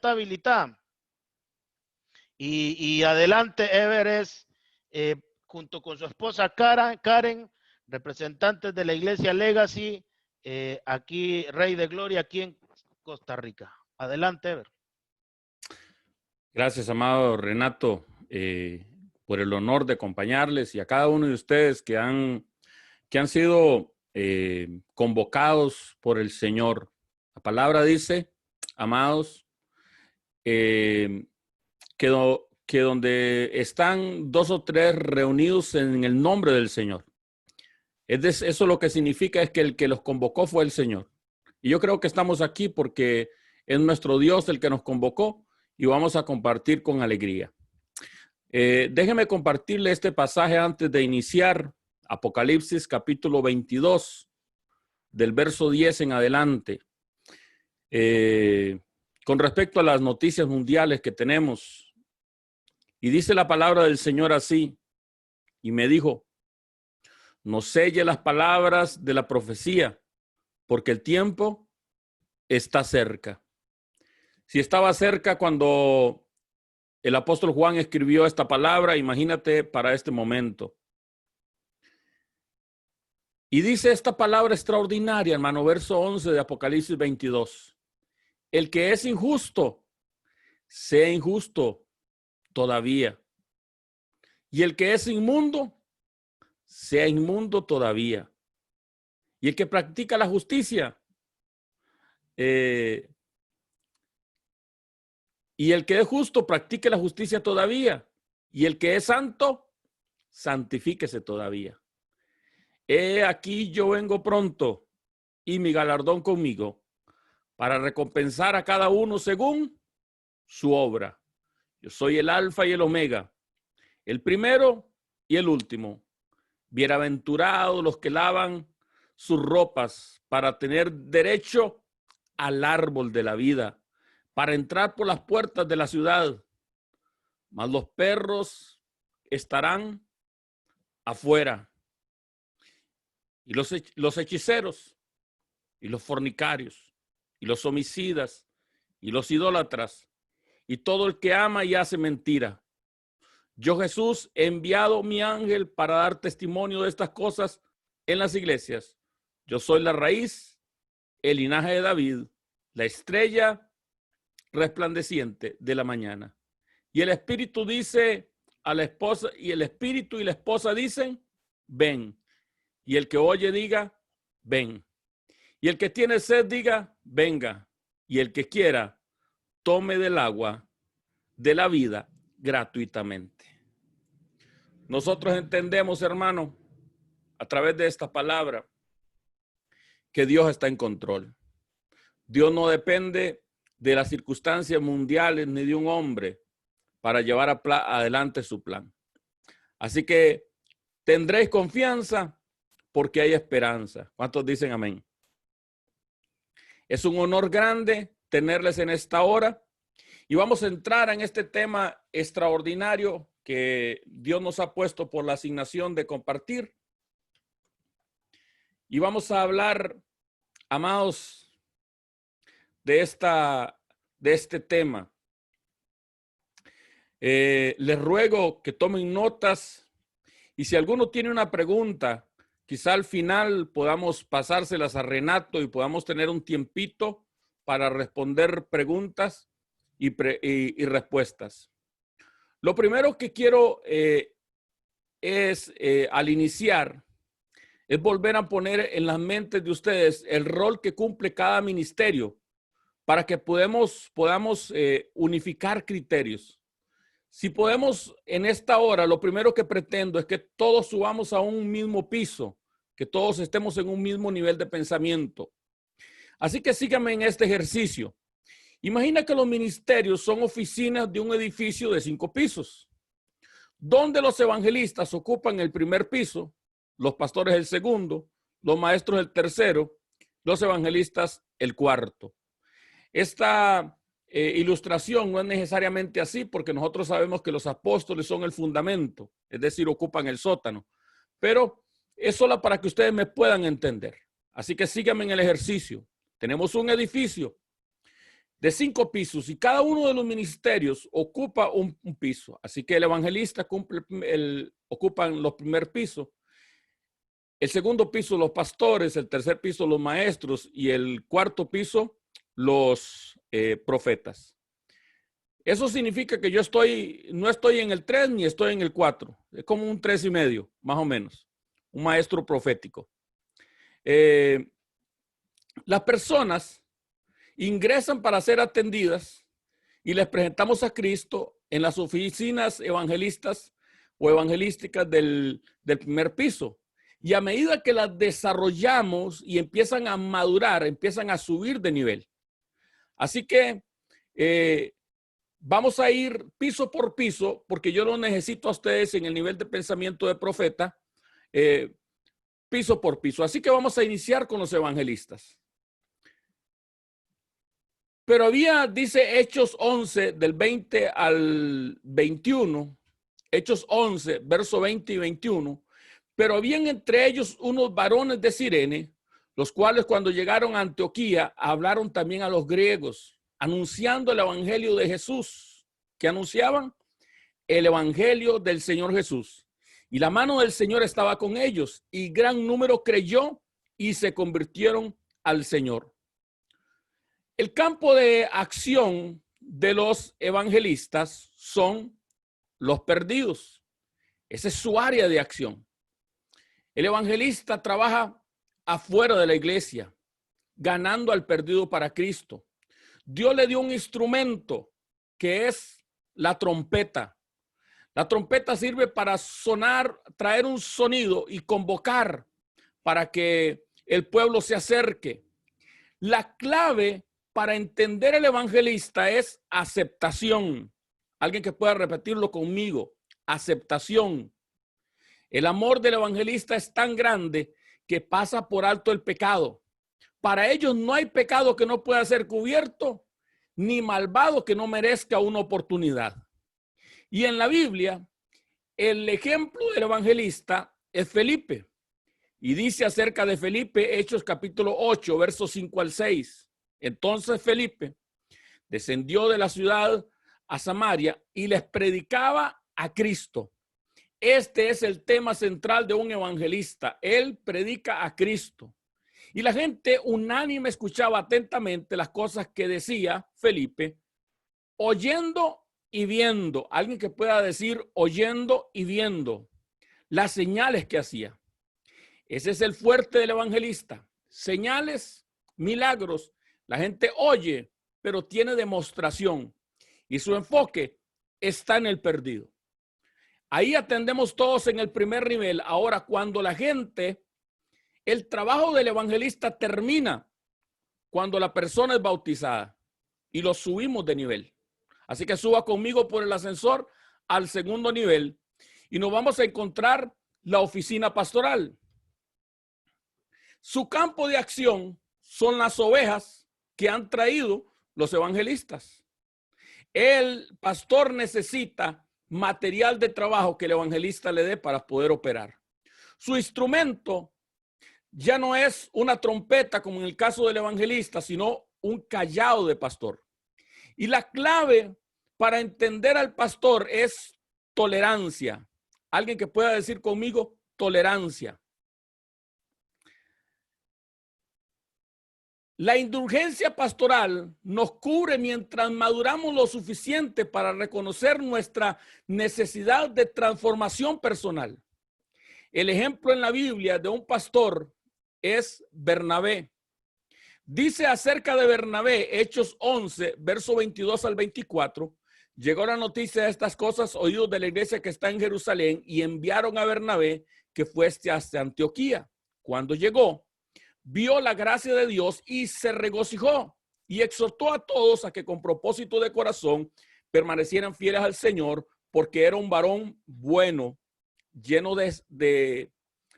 está habilitada. Y adelante, Everest, junto con su esposa Karen, representantes de la iglesia Legacy, aquí, Rey de Gloria, aquí en Costa Rica. Adelante, Everest. Gracias, amado Renato, por el honor de acompañarles y a cada uno de ustedes que han sido convocados por el Señor. La palabra dice, amados, que donde están 2 o 3 reunidos en el nombre del Señor. Eso lo que significa es que el que los convocó fue el Señor. Y yo creo que estamos aquí porque es nuestro Dios el que nos convocó y vamos a compartir con alegría. Déjeme compartirle este pasaje antes de iniciar. Apocalipsis capítulo 22, del verso 10 en adelante. Con respecto a las noticias mundiales que tenemos. Y dice la palabra del Señor así. Y me dijo, no selle las palabras de la profecía, porque el tiempo está cerca. Si estaba cerca cuando el apóstol Juan escribió esta palabra, imagínate para este momento. Y dice esta palabra extraordinaria, hermano, verso 11 de Apocalipsis 22. El que es injusto, sea injusto todavía. Y el que es inmundo, sea inmundo todavía. Y el que practica la justicia, y el que es justo, practique la justicia todavía. Y el que es santo, santifíquese todavía. He aquí yo vengo pronto y mi galardón conmigo para recompensar a cada uno según su obra. Yo soy el alfa y el omega, el primero y el último. Bienaventurados los que lavan sus ropas para tener derecho al árbol de la vida, para entrar por las puertas de la ciudad. Mas los perros estarán afuera. Y los hechiceros, y los fornicarios, y los homicidas, y los idólatras, y todo el que ama y hace mentira. Yo, Jesús, he enviado mi ángel para dar testimonio de estas cosas en las iglesias. Yo soy la raíz, el linaje de David, la estrella resplandeciente de la mañana. Y el Espíritu dice a la esposa, y el Espíritu y la esposa dicen, ven. Y el que oye diga, ven. Y el que tiene sed diga, venga. Y el que quiera, tome del agua de la vida gratuitamente. Nosotros entendemos, hermano, a través de esta palabra, que Dios está en control. Dios no depende de las circunstancias mundiales ni de un hombre para llevar adelante su plan. Así que tendréis confianza porque hay esperanza. ¿Cuántos dicen amén? Es un honor grande tenerles en esta hora y vamos a entrar en este tema extraordinario que Dios nos ha puesto por la asignación de compartir. Y vamos a hablar, amados, de este tema. Les ruego que tomen notas y si alguno tiene una pregunta, quizá al final podamos pasárselas a Renato y podamos tener un tiempito para responder preguntas y respuestas. Lo primero que quiero al iniciar, es volver a poner en las mentes de ustedes el rol que cumple cada ministerio para que podamos unificar criterios. Si podemos en esta hora, lo primero que pretendo es que todos subamos a un mismo piso, que todos estemos en un mismo nivel de pensamiento. Así que síganme en este ejercicio. Imagina que los ministerios son oficinas de un edificio de 5 pisos, donde los evangelistas ocupan el primer piso, los pastores el segundo, los maestros el tercero, los evangelistas el cuarto. Esta ilustración no es necesariamente así porque nosotros sabemos que los apóstoles son el fundamento, es decir, ocupan el sótano, pero es solo para que ustedes me puedan entender. Así que síganme en el ejercicio. Tenemos un edificio de 5 pisos y cada uno de los ministerios ocupa un piso. Así que el evangelista ocupan los primer pisos, el segundo piso los pastores, el tercer piso los maestros y el cuarto piso los profetas. Eso significa que yo no estoy en el 3 ni estoy en el 4. Es como un 3,5, más o menos. Un maestro profético. Las personas ingresan para ser atendidas y les presentamos a Cristo en las oficinas evangelistas o evangelísticas del primer piso. Y a medida que las desarrollamos y empiezan a madurar, empiezan a subir de nivel. Así que vamos a ir piso por piso, porque yo no necesito a ustedes en el nivel de pensamiento de profeta, piso por piso. Así que vamos a iniciar con los evangelistas. Pero había, dice Hechos 11, del 20 al 21, Hechos 11, verso 20 y 21, pero habían entre ellos unos varones de Cirene, los cuales cuando llegaron a Antioquía hablaron también a los griegos, anunciando el evangelio de Jesús. ¿Qué anunciaban? El evangelio del Señor Jesús. Y la mano del Señor estaba con ellos, y gran número creyó y se convirtieron al Señor. El campo de acción de los evangelistas son los perdidos. Esa es su área de acción. El evangelista trabaja afuera de la iglesia, ganando al perdido para Cristo. Dios le dio un instrumento que es la trompeta. La trompeta sirve para sonar, traer un sonido y convocar para que el pueblo se acerque. La clave para entender el evangelista es aceptación. Alguien que pueda repetirlo conmigo. Aceptación. El amor del evangelista es tan grande que pasa por alto el pecado. Para ellos no hay pecado que no pueda ser cubierto, ni malvado que no merezca una oportunidad. Y en la Biblia, el ejemplo del evangelista es Felipe. Y dice acerca de Felipe, Hechos capítulo 8, versos 5 al 6. Entonces Felipe descendió de la ciudad a Samaria y les predicaba a Cristo. Este es el tema central de un evangelista. Él predica a Cristo. Y la gente unánime escuchaba atentamente las cosas que decía Felipe, oyendo y viendo. Alguien que pueda decir oyendo y viendo las señales que hacía. Ese es el fuerte del evangelista. Señales, milagros. La gente oye, pero tiene demostración. Y su enfoque está en el perdido. Ahí atendemos todos en el primer nivel. Ahora, cuando la gente, el trabajo del evangelista termina cuando la persona es bautizada y lo subimos de nivel. Así que suba conmigo por el ascensor al segundo nivel y nos vamos a encontrar la oficina pastoral. Su campo de acción son las ovejas que han traído los evangelistas. El pastor necesita material de trabajo que el evangelista le dé para poder operar. Su instrumento ya no es una trompeta como en el caso del evangelista, sino un callado de pastor. Y la clave para entender al pastor es tolerancia. Alguien que pueda decir conmigo tolerancia. La indulgencia pastoral nos cubre mientras maduramos lo suficiente para reconocer nuestra necesidad de transformación personal. El ejemplo en la Biblia de un pastor es Bernabé. Dice acerca de Bernabé, Hechos 11, verso 22 al 24, llegó la noticia de estas cosas oídos de la iglesia que está en Jerusalén y enviaron a Bernabé que fuese hasta Antioquía. Cuando llegó, vio la gracia de Dios y se regocijó y exhortó a todos a que con propósito de corazón permanecieran fieles al Señor, porque era un varón bueno, lleno del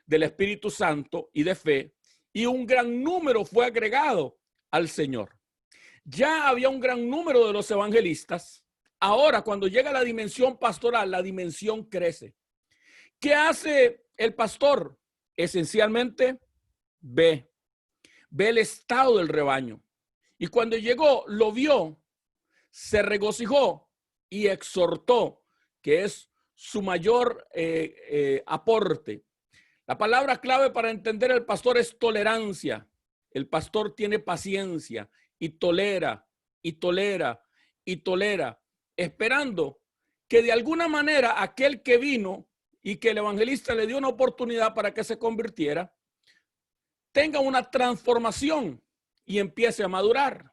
Espíritu Santo y de fe, y un gran número fue agregado al Señor. Ya había un gran número de los evangelistas. Ahora, cuando llega la dimensión pastoral, la dimensión crece. ¿Qué hace el pastor? Esencialmente, ve el estado del rebaño. Y cuando llegó, lo vio, se regocijó y exhortó, que es su mayor aporte. La palabra clave para entender al pastor es tolerancia. El pastor tiene paciencia y tolera, y tolera, y tolera, esperando que de alguna manera aquel que vino y que el evangelista le dio una oportunidad para que se convirtiera, tenga una transformación y empiece a madurar.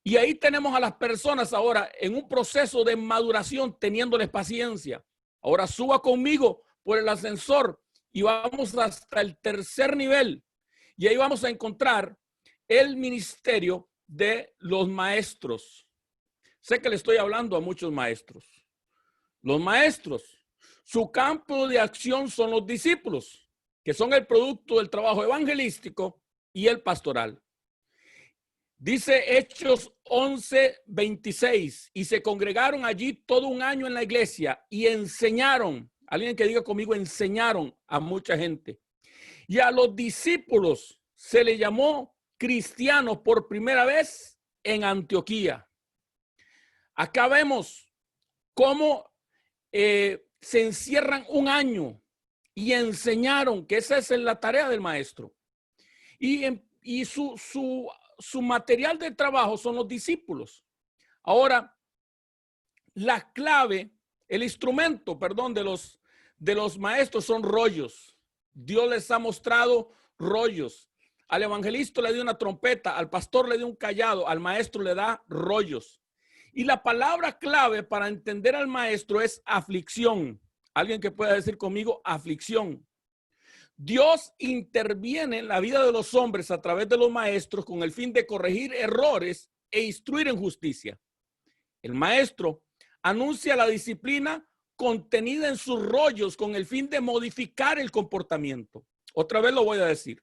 Y ahí tenemos a las personas ahora en un proceso de maduración, teniéndoles paciencia. Ahora suba conmigo por el ascensor y vamos hasta el tercer nivel. Y ahí vamos a encontrar el ministerio de los maestros. Sé que le estoy hablando a muchos maestros. Los maestros, su campo de acción son los discípulos, que son el producto del trabajo evangelístico y el pastoral. Dice Hechos 11:26, y se congregaron allí todo un año en la iglesia y enseñaron, alguien que diga conmigo, enseñaron a mucha gente. Y a los discípulos se le llamó cristianos por primera vez en Antioquía. Acá vemos cómo se encierran un año y enseñaron, que esa es la tarea del maestro. Y su material de trabajo son los discípulos. Ahora, la clave, el instrumento, perdón, de los maestros son rollos. Dios les ha mostrado rollos. Al evangelista le dio una trompeta, al pastor le dio un cayado, al maestro le da rollos. Y la palabra clave para entender al maestro es aflicción. Alguien que pueda decir conmigo, aflicción. Dios interviene en la vida de los hombres a través de los maestros con el fin de corregir errores e instruir en justicia. El maestro anuncia la disciplina contenida en sus rollos con el fin de modificar el comportamiento. Otra vez lo voy a decir.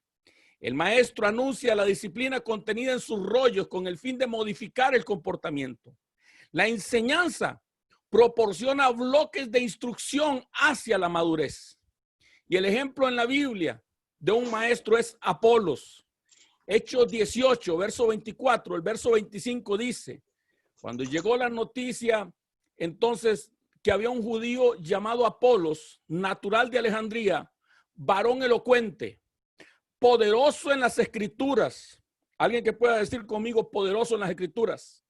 El maestro anuncia la disciplina contenida en sus rollos con el fin de modificar el comportamiento. La enseñanza proporciona bloques de instrucción hacia la madurez. Y el ejemplo en la Biblia de un maestro es Apolos. Hechos 18, verso 24, el verso 25 dice, cuando llegó la noticia entonces que había un judío llamado Apolos, natural de Alejandría, varón elocuente, poderoso en las escrituras. Alguien que pueda decir conmigo, poderoso en las escrituras.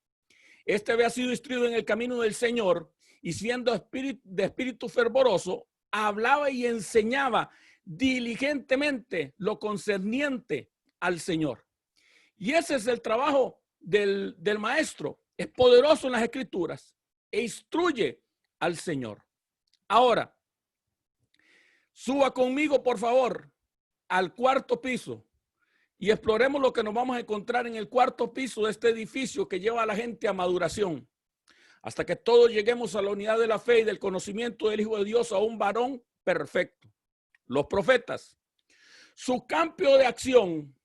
Este había sido instruido en el camino del Señor y siendo de espíritu fervoroso, hablaba y enseñaba diligentemente lo concerniente al Señor. Y ese es el trabajo del maestro. Es poderoso en las escrituras e instruye al Señor. Ahora, suba conmigo, por favor, al cuarto piso y exploremos lo que nos vamos a encontrar en el cuarto piso de este edificio que lleva a la gente a maduración, hasta que todos lleguemos a la unidad de la fe y del conocimiento del Hijo de Dios, a un varón perfecto. Los profetas, su campo de acción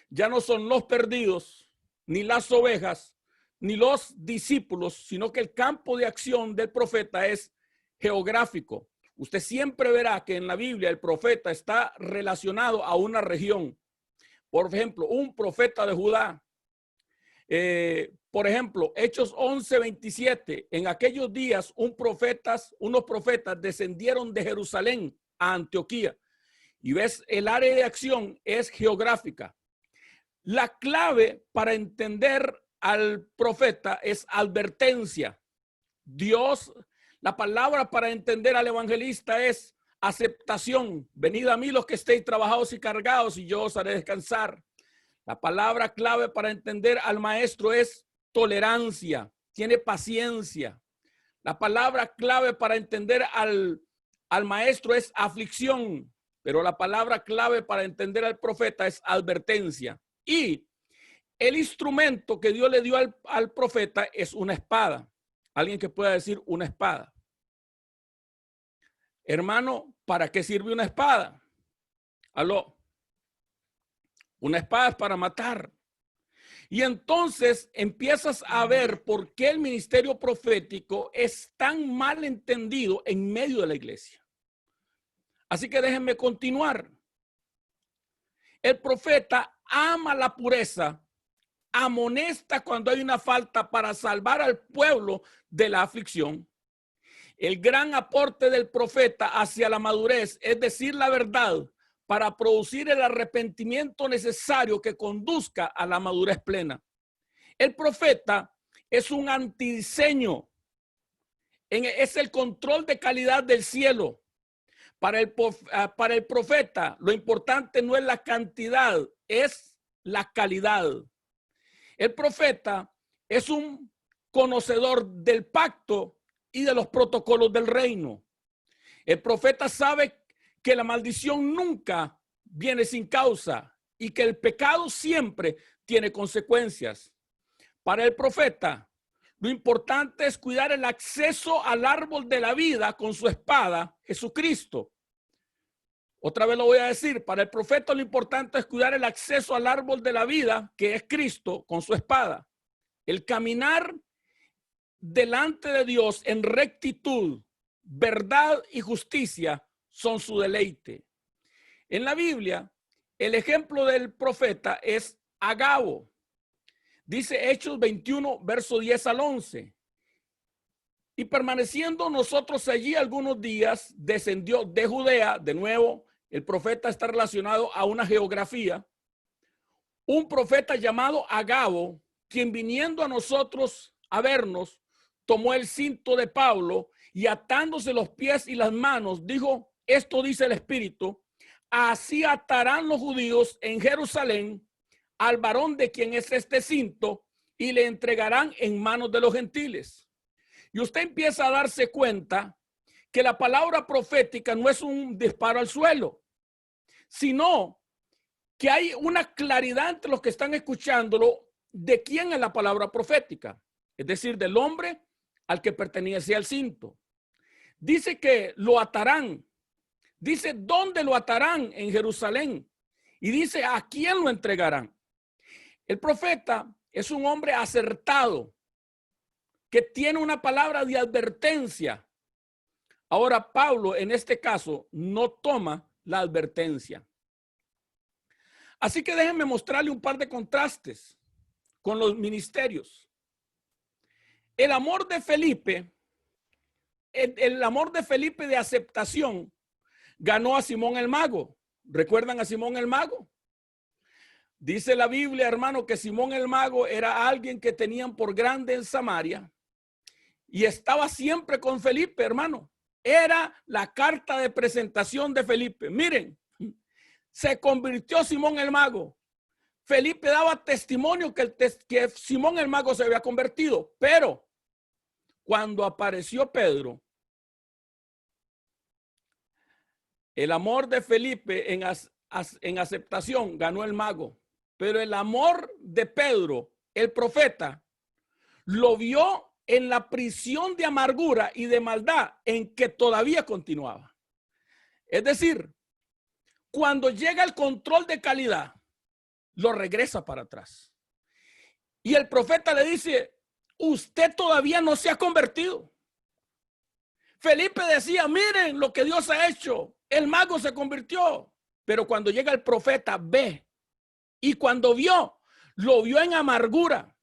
ya no son los perdidos, ni las ovejas, ni los discípulos, sino que el campo de acción del profeta es geográfico. Usted siempre verá que en la Biblia el profeta está relacionado a una región. Por ejemplo, un profeta de Judá. Por ejemplo, Hechos 11:27. En aquellos días unos profetas descendieron de Jerusalén a Antioquía. Y ves, el área de acción es geográfica. La clave para entender al profeta es advertencia. Dios, la palabra para entender al evangelista es aceptación. Venid a mí los que estéis trabajados y cargados y yo os haré descansar. La palabra clave para entender al maestro es tolerancia. Tiene paciencia. La palabra clave para entender al maestro es aflicción. Pero la palabra clave para entender al profeta es advertencia. Y el instrumento que Dios le dio al profeta es una espada. Alguien que pueda decir una espada. Hermano, ¿para qué sirve una espada? Aló. Una espada es para matar. Y entonces empiezas a ver por qué el ministerio profético es tan mal entendido en medio de la iglesia. Así que déjenme continuar. El profeta ama la pureza amonesta cuando hay una falta para salvar al pueblo de la aflicción. El gran aporte del profeta hacia la madurez es decir la verdad para producir el arrepentimiento necesario que conduzca a la madurez plena. El profeta es un antidiseño, es el control de calidad del cielo. Para el profeta, lo importante no es la cantidad, es la calidad. El profeta es un conocedor del pacto y de los protocolos del reino. El profeta sabe que la maldición nunca viene sin causa y que el pecado siempre tiene consecuencias. Para el profeta, lo importante es cuidar el acceso al árbol de la vida con su espada, Jesucristo. Otra vez lo voy a decir, para el profeta lo importante es cuidar el acceso al árbol de la vida, que es Cristo, con su espada. El caminar delante de Dios en rectitud, verdad y justicia son su deleite. En la Biblia, el ejemplo del profeta es Agabo. Dice Hechos 21, verso 10 al 11. Y permaneciendo nosotros allí algunos días, descendió de Judea, de nuevo, el profeta está relacionado a una geografía, un profeta llamado Agabo, quien viniendo a nosotros a vernos, tomó el cinto de Pablo y atándose los pies y las manos, dijo, esto dice el Espíritu, así atarán los judíos en Jerusalén al varón de quien es este cinto y le entregarán en manos de los gentiles. Y usted empieza a darse cuenta que la palabra profética no es un disparo al suelo, sino que hay una claridad entre los que están escuchándolo de quién es la palabra profética, es decir, del hombre al que pertenecía el cinto. Dice que lo atarán, dice dónde lo atarán en Jerusalén y dice a quién lo entregarán. El profeta es un hombre acertado que tiene una palabra de advertencia. Ahora Pablo en este caso no toma la advertencia. Así que déjenme mostrarle un par de contrastes con los ministerios. El amor de Felipe, el amor de Felipe de aceptación ganó a Simón el Mago. ¿Recuerdan a Simón el Mago? Dice la Biblia, hermano, que Simón el Mago era alguien que tenían por grande en Samaria y estaba siempre con Felipe, hermano. Era la carta de presentación de Felipe. Miren, se convirtió Simón el Mago. Felipe daba testimonio que Simón el Mago se había convertido, pero cuando apareció Pedro, el amor de Felipe en aceptación ganó el mago, pero el amor de Pedro, el profeta, lo vio en la prisión de amargura y de maldad en que todavía continuaba. Es decir, cuando llega el control de calidad, lo regresa para atrás. Y el profeta le dice, usted todavía no se ha convertido. Felipe decía, miren lo que Dios ha hecho. El mago se convirtió. Pero cuando llega el profeta, ve. Y cuando vio, lo vio en amargura.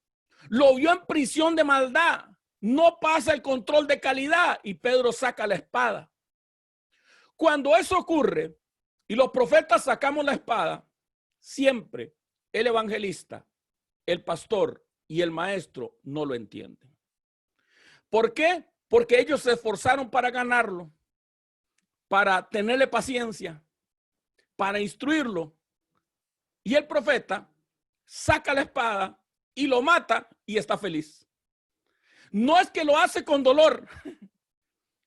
Lo vio en prisión de maldad. No pasa el control de calidad. Y Pedro saca la espada. Cuando eso ocurre y los profetas sacamos la espada, siempre el evangelista, el pastor y el maestro no lo entienden. ¿Por qué? Porque ellos se esforzaron para ganarlo, para tenerle paciencia, para instruirlo. Y el profeta saca la espada y lo mata y está feliz. No es que lo hace con dolor,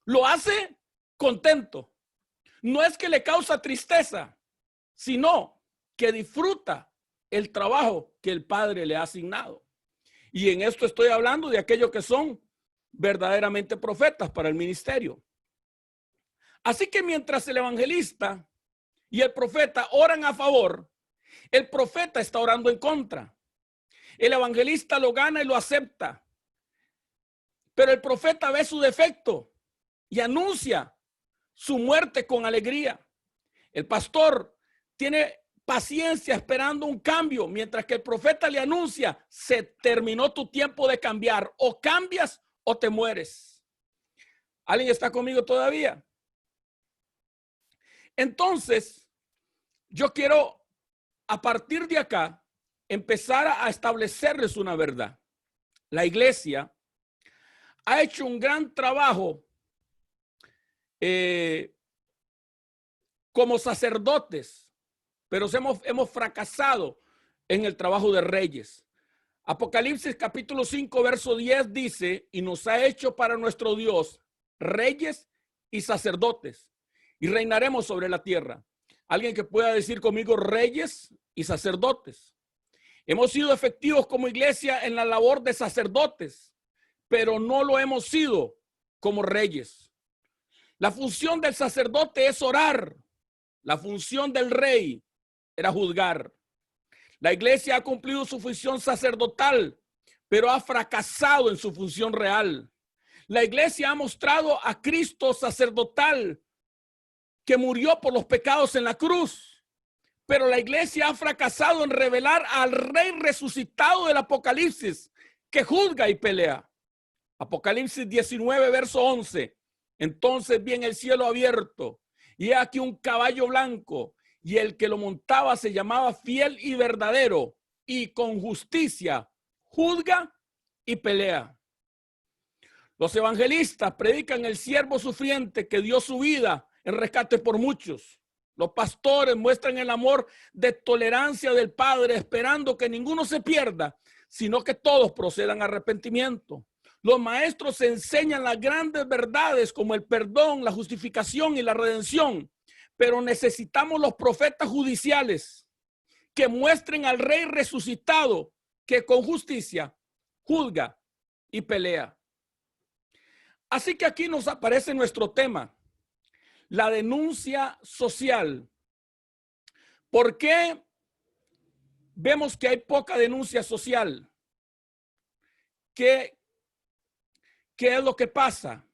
lo hace contento. No es que le causa tristeza, sino que disfruta el trabajo que el Padre le ha asignado. Y en esto estoy hablando de aquellos que son verdaderamente profetas para el ministerio. Así que mientras el evangelista y el profeta oran a favor, el profeta está orando en contra. El evangelista lo gana y lo acepta. Pero el profeta ve su defecto y anuncia su muerte con alegría. El pastor tiene paciencia esperando un cambio, mientras que el profeta le anuncia, se terminó tu tiempo de cambiar, o cambias o te mueres. ¿Alguien está conmigo todavía? Entonces, yo quiero a partir de acá empezar a establecerles una verdad. La iglesia ha hecho un gran trabajo como sacerdotes, pero hemos fracasado en el trabajo de reyes. Apocalipsis capítulo 5, verso 10 dice, y nos ha hecho para nuestro Dios reyes y sacerdotes, y reinaremos sobre la tierra. Alguien que pueda decir conmigo reyes y sacerdotes. Hemos sido efectivos como iglesia en la labor de sacerdotes, pero no lo hemos sido como reyes. La función del sacerdote es orar. La función del rey era juzgar. La iglesia ha cumplido su función sacerdotal, pero ha fracasado en su función real. La iglesia ha mostrado a Cristo sacerdotal que murió por los pecados en la cruz, pero la iglesia ha fracasado en revelar al Rey resucitado del Apocalipsis, que juzga y pelea. Apocalipsis 19, verso 11. Entonces vi en el cielo abierto, y he aquí un caballo blanco, y el que lo montaba se llamaba Fiel y Verdadero, y con justicia juzga y pelea. Los evangelistas predican el siervo sufriente que dio su vida en rescate por muchos. Los pastores muestran el amor de tolerancia del Padre, esperando que ninguno se pierda, sino que todos procedan a arrepentimiento. Los maestros enseñan las grandes verdades como el perdón, la justificación y la redención, pero necesitamos los profetas judiciales que muestren al Rey resucitado que con justicia juzga y pelea. Así que aquí nos aparece nuestro tema, la denuncia social. ¿Por qué vemos que hay poca denuncia social? ¿Qué es lo que pasa?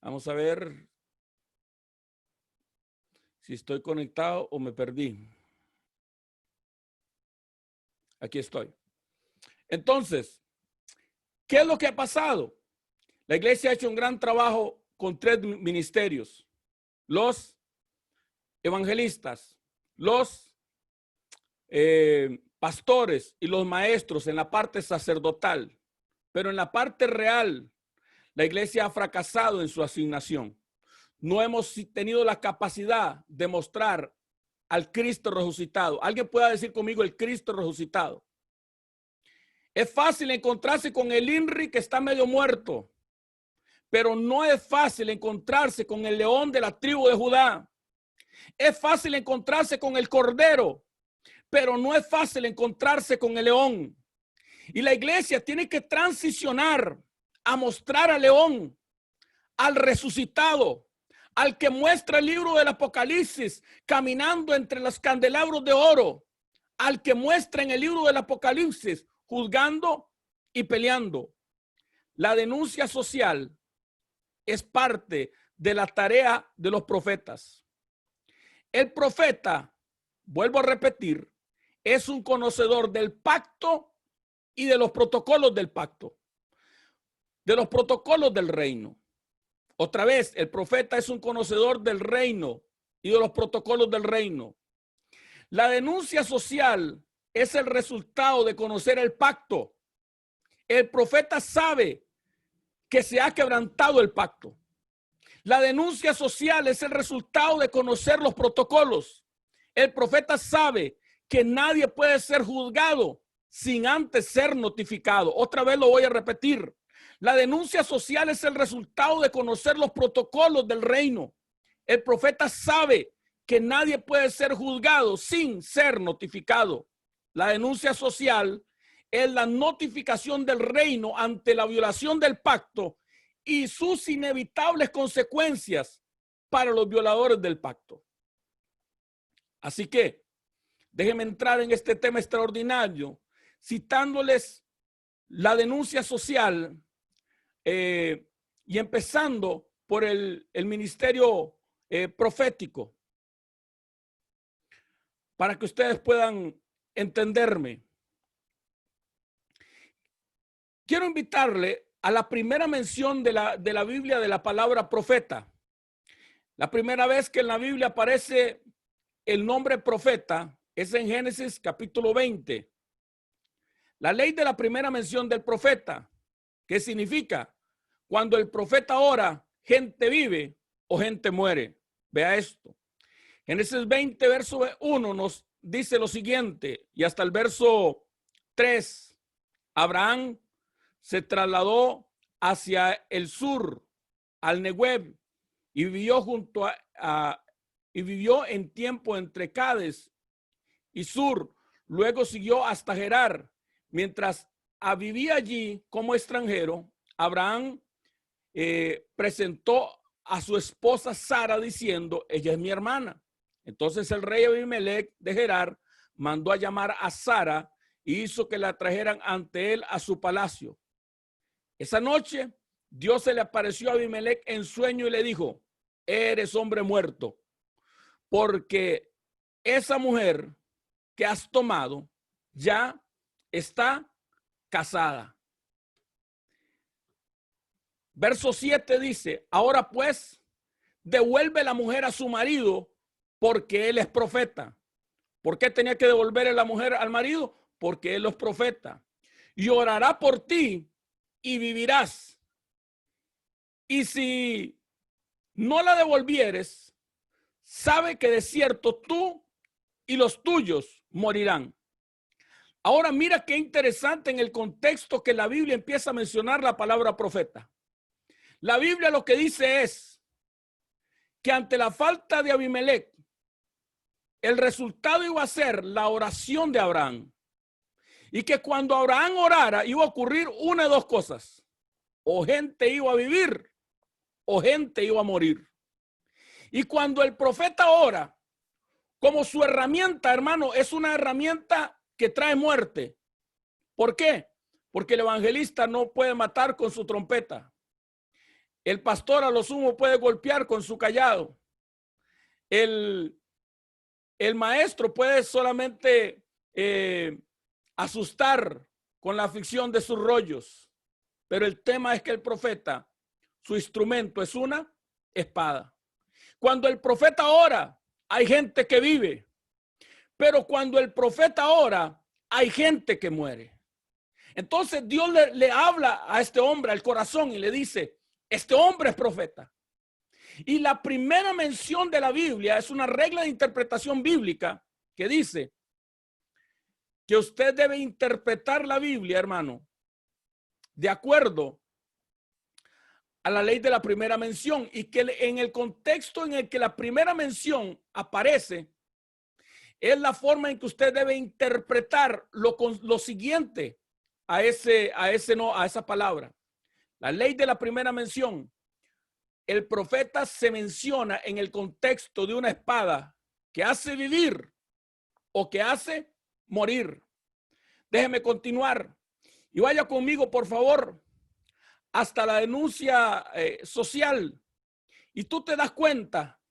Vamos a ver si estoy conectado o me perdí. Aquí estoy. Entonces, ¿qué es lo que ha pasado? La iglesia ha hecho un gran trabajo con 3 ministerios. Los evangelistas, los pastores y los maestros en la parte sacerdotal. Pero en la parte real, la iglesia ha fracasado en su asignación. No hemos tenido la capacidad de mostrar al Cristo resucitado. ¿Alguien pueda decir conmigo el Cristo resucitado? Es fácil encontrarse con el INRI que está medio muerto, pero no es fácil encontrarse con el león de la tribu de Judá. Es fácil encontrarse con el cordero, pero no es fácil encontrarse con el león. Y la iglesia tiene que transicionar a mostrar al león, al resucitado, al que muestra el libro del Apocalipsis caminando entre los candelabros de oro, al que muestra en el libro del Apocalipsis juzgando y peleando. La denuncia social es parte de la tarea de los profetas. El profeta, vuelvo a repetir, es un conocedor del pacto y de los protocolos del pacto, de los protocolos del reino. Otra vez, el profeta es un conocedor del reino y de los protocolos del reino. La denuncia social es el resultado de conocer el pacto. El profeta sabe que se ha quebrantado el pacto. La denuncia social es el resultado de conocer los protocolos. El profeta sabe que nadie puede ser juzgado sin antes ser notificado. Otra vez lo voy a repetir. La denuncia social es el resultado de conocer los protocolos del reino. El profeta sabe que nadie puede ser juzgado sin ser notificado. La denuncia social es la notificación del reino ante la violación del pacto y sus inevitables consecuencias para los violadores del pacto. Así que déjenme entrar en este tema extraordinario, citándoles la denuncia social y empezando por el ministerio profético, para que ustedes puedan entenderme. Quiero invitarle a la primera mención de la Biblia de la palabra profeta. La primera vez que en la Biblia aparece el nombre profeta es en Génesis capítulo 20. La ley de la primera mención del profeta, ¿qué significa? Cuando el profeta ora, gente vive o gente muere. Vea esto. Génesis 20, verso 1 nos dice lo siguiente, y hasta el verso 3. Abraham se trasladó hacia el sur, al Negueb, y vivió y vivió en tiempo entre Cades y Sur. Luego siguió hasta Gerar. Mientras vivía allí como extranjero, Abraham presentó a su esposa Sara diciendo, ella es mi hermana. Entonces el rey Abimelech de Gerar mandó a llamar a Sara y hizo que la trajeran ante él a su palacio. Esa noche Dios se le apareció a Abimelech en sueño y le dijo, eres hombre muerto, porque esa mujer que has tomado ya está casada. Verso 7 dice, ahora pues, devuelve la mujer a su marido porque él es profeta. ¿Por qué tenía que devolverle la mujer al marido? Porque él es profeta. Y orará por ti y vivirás. Y si no la devolvieres, sabe que de cierto tú y los tuyos morirán. Ahora mira qué interesante en el contexto que la Biblia empieza a mencionar la palabra profeta. La Biblia lo que dice es que ante la falta de Abimelech, el resultado iba a ser la oración de Abraham. Y que cuando Abraham orara iba a ocurrir una de dos cosas. O gente iba a vivir o gente iba a morir. Y cuando el profeta ora, como su herramienta, hermano, es una herramienta que trae muerte. ¿Por qué? Porque el evangelista no puede matar con su trompeta. El pastor a lo sumo puede golpear con su cayado. El maestro puede solamente asustar con la aflicción de sus rollos. Pero el tema es que el profeta, su instrumento es una espada. Cuando el profeta ora, hay gente que vive. Pero cuando el profeta ora, hay gente que muere. Entonces Dios le habla a este hombre al corazón y le dice, este hombre es profeta. Y la primera mención de la Biblia es una regla de interpretación bíblica que dice que usted debe interpretar la Biblia, hermano, de acuerdo a la ley de la primera mención, y que en el contexto en el que la primera mención aparece es la forma en que usted debe interpretar lo siguiente a esa palabra. La ley de la primera mención. El profeta se menciona en el contexto de una espada que hace vivir o que hace morir. Déjeme continuar y vaya conmigo, por favor, hasta la denuncia social. Y tú te das cuenta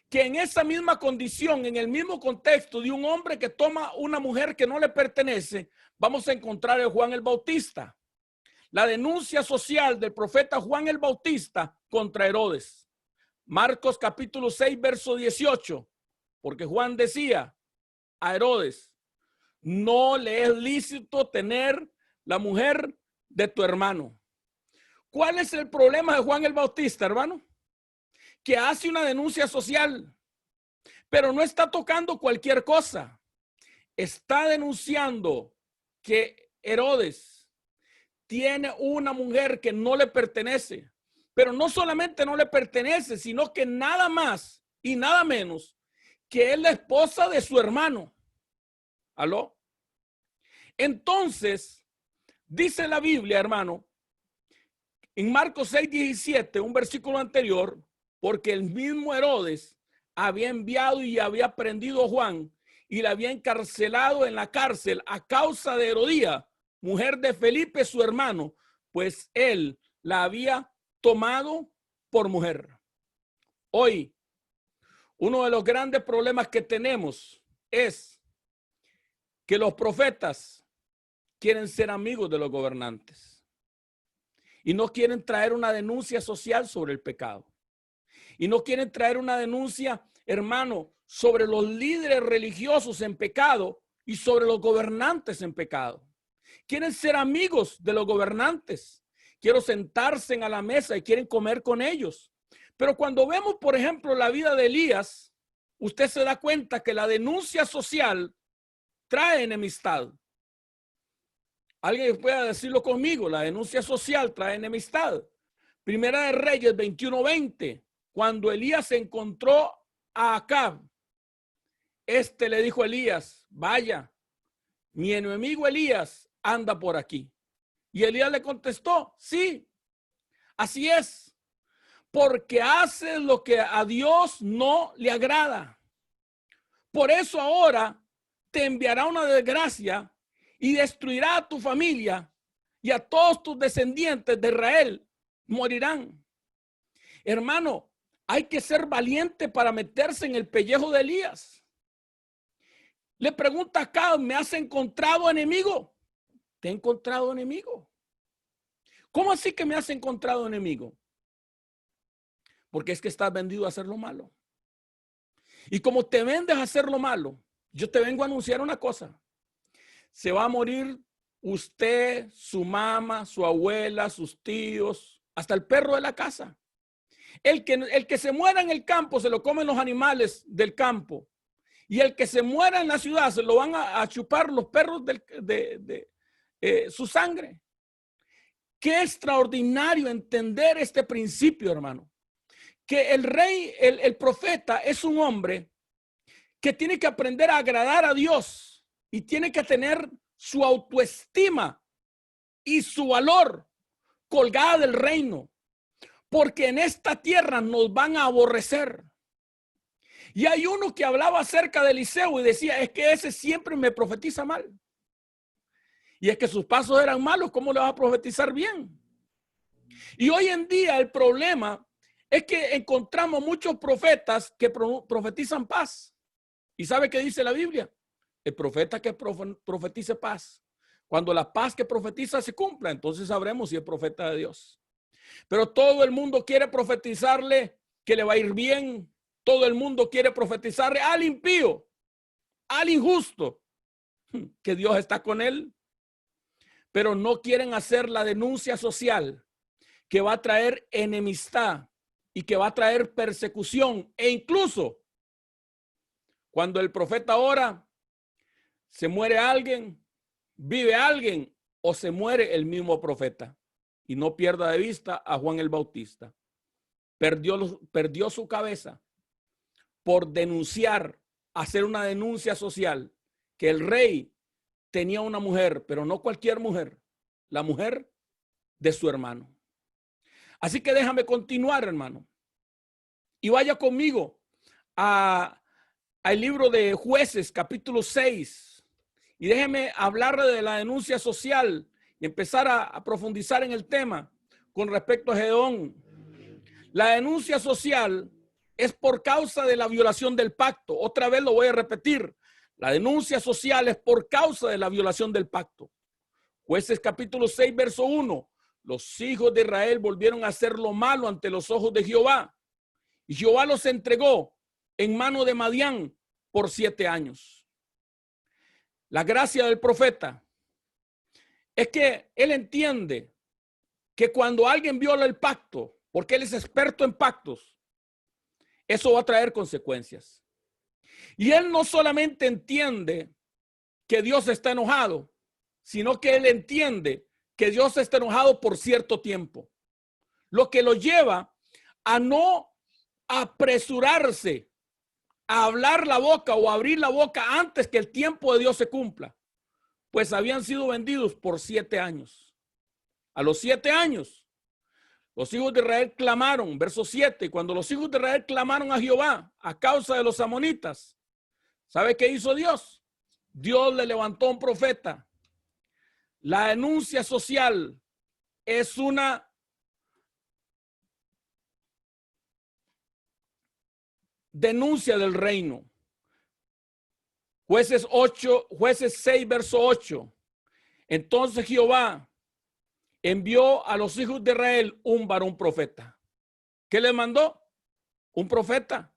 que en esa misma condición, en el mismo contexto de un hombre que toma una mujer que no le pertenece, vamos a encontrar a Juan el Bautista. La denuncia social del profeta Juan el Bautista contra Herodes. Marcos capítulo 6, verso 18. Porque Juan decía a Herodes, no le es lícito tener la mujer de tu hermano. ¿Cuál es el problema de Juan el Bautista, hermano? Que hace una denuncia social, pero no está tocando cualquier cosa. Está denunciando que Herodes tiene una mujer que no le pertenece, pero no solamente no le pertenece, sino que nada más y nada menos que es la esposa de su hermano. ¿Aló? Entonces, dice la Biblia, hermano, en Marcos 6:17, un versículo anterior, porque el mismo Herodes había enviado y había prendido a Juan y la había encarcelado en la cárcel a causa de Herodía, mujer de Felipe, su hermano, pues él la había tomado por mujer. Hoy, uno de los grandes problemas que tenemos es que los profetas quieren ser amigos de los gobernantes y no quieren traer una denuncia social sobre el pecado. Y no quieren traer una denuncia, hermano, sobre los líderes religiosos en pecado y sobre los gobernantes en pecado. Quieren ser amigos de los gobernantes. Quieren sentarse a la mesa y quieren comer con ellos. Pero cuando vemos, por ejemplo, la vida de Elías, usted se da cuenta que la denuncia social trae enemistad. Alguien puede decirlo conmigo, la denuncia social trae enemistad. Primera de Reyes 21:20, cuando Elías se encontró a Acab, le dijo a Elías, vaya, mi enemigo Elías anda por aquí. Y Elías le contestó, sí, así es, porque hace lo que a Dios no le agrada. Por eso ahora te enviará una desgracia y destruirá a tu familia y a todos tus descendientes de Israel morirán. Hermano, hay que ser valiente para meterse en el pellejo de Elías. Le pregunta acá, ¿me has encontrado enemigo? Te he encontrado enemigo. ¿Cómo así que me has encontrado enemigo? Porque es que estás vendido a hacer lo malo. Y como te vendes a hacer lo malo, yo te vengo a anunciar una cosa. Se va a morir usted, su mamá, su abuela, sus tíos, hasta el perro de la casa. El que se muera en el campo se lo comen los animales del campo. Y el que se muera en la ciudad se lo van a chupar los perros de su sangre. Qué extraordinario entender este principio, hermano. Que el rey, el profeta es un hombre que tiene que aprender a agradar a Dios y tiene que tener su autoestima y su valor colgada del reino, porque en esta tierra nos van a aborrecer. Y hay uno que hablaba acerca de Eliseo y decía, es que ese siempre me profetiza mal. Y es que sus pasos eran malos, ¿cómo le vas a profetizar bien? Y hoy en día el problema es que encontramos muchos profetas que profetizan paz. ¿Y sabe qué dice la Biblia? El profeta que profetice paz. Cuando la paz que profetiza se cumpla, entonces sabremos si es profeta de Dios. Pero todo el mundo quiere profetizarle que le va a ir bien. Todo el mundo quiere profetizarle al impío, al injusto, que Dios está con él. Pero no quieren hacer la denuncia social que va a traer enemistad y que va a traer persecución. E incluso cuando el profeta ora, se muere alguien, vive alguien o se muere el mismo profeta. Y no pierda de vista a Juan el Bautista. Perdió su cabeza por denunciar, hacer una denuncia social, que el rey tenía una mujer, pero no cualquier mujer, la mujer de su hermano. Así que déjame continuar, hermano. Y vaya conmigo al libro de Jueces, capítulo 6. Y déjeme hablar de la denuncia social y empezar a profundizar en el tema con respecto a Gedeón. La denuncia social es por causa de la violación del pacto. Otra vez lo voy a repetir. La denuncia social es por causa de la violación del pacto. Jueces capítulo 6, verso 1. Los hijos de Israel volvieron a hacer lo malo ante los ojos de Jehová. Y Jehová los entregó en mano de Madián por 7 años. La gracia del profeta es que él entiende que cuando alguien viola el pacto, porque él es experto en pactos, eso va a traer consecuencias. Y él no solamente entiende que Dios está enojado, sino que él entiende que Dios está enojado por cierto tiempo. Lo que lo lleva a no apresurarse a hablar la boca o abrir la boca antes que el tiempo de Dios se cumpla. Pues habían sido vendidos por 7 años. A los 7 años, los hijos de Israel clamaron, verso 7, cuando los hijos de Israel clamaron a Jehová a causa de los amonitas, ¿sabe qué hizo Dios? Dios le levantó un profeta. La denuncia social es una denuncia del reino. Jueces 6, verso 8. Entonces Jehová envió a los hijos de Israel un varón profeta. ¿Qué les mandó? Un profeta,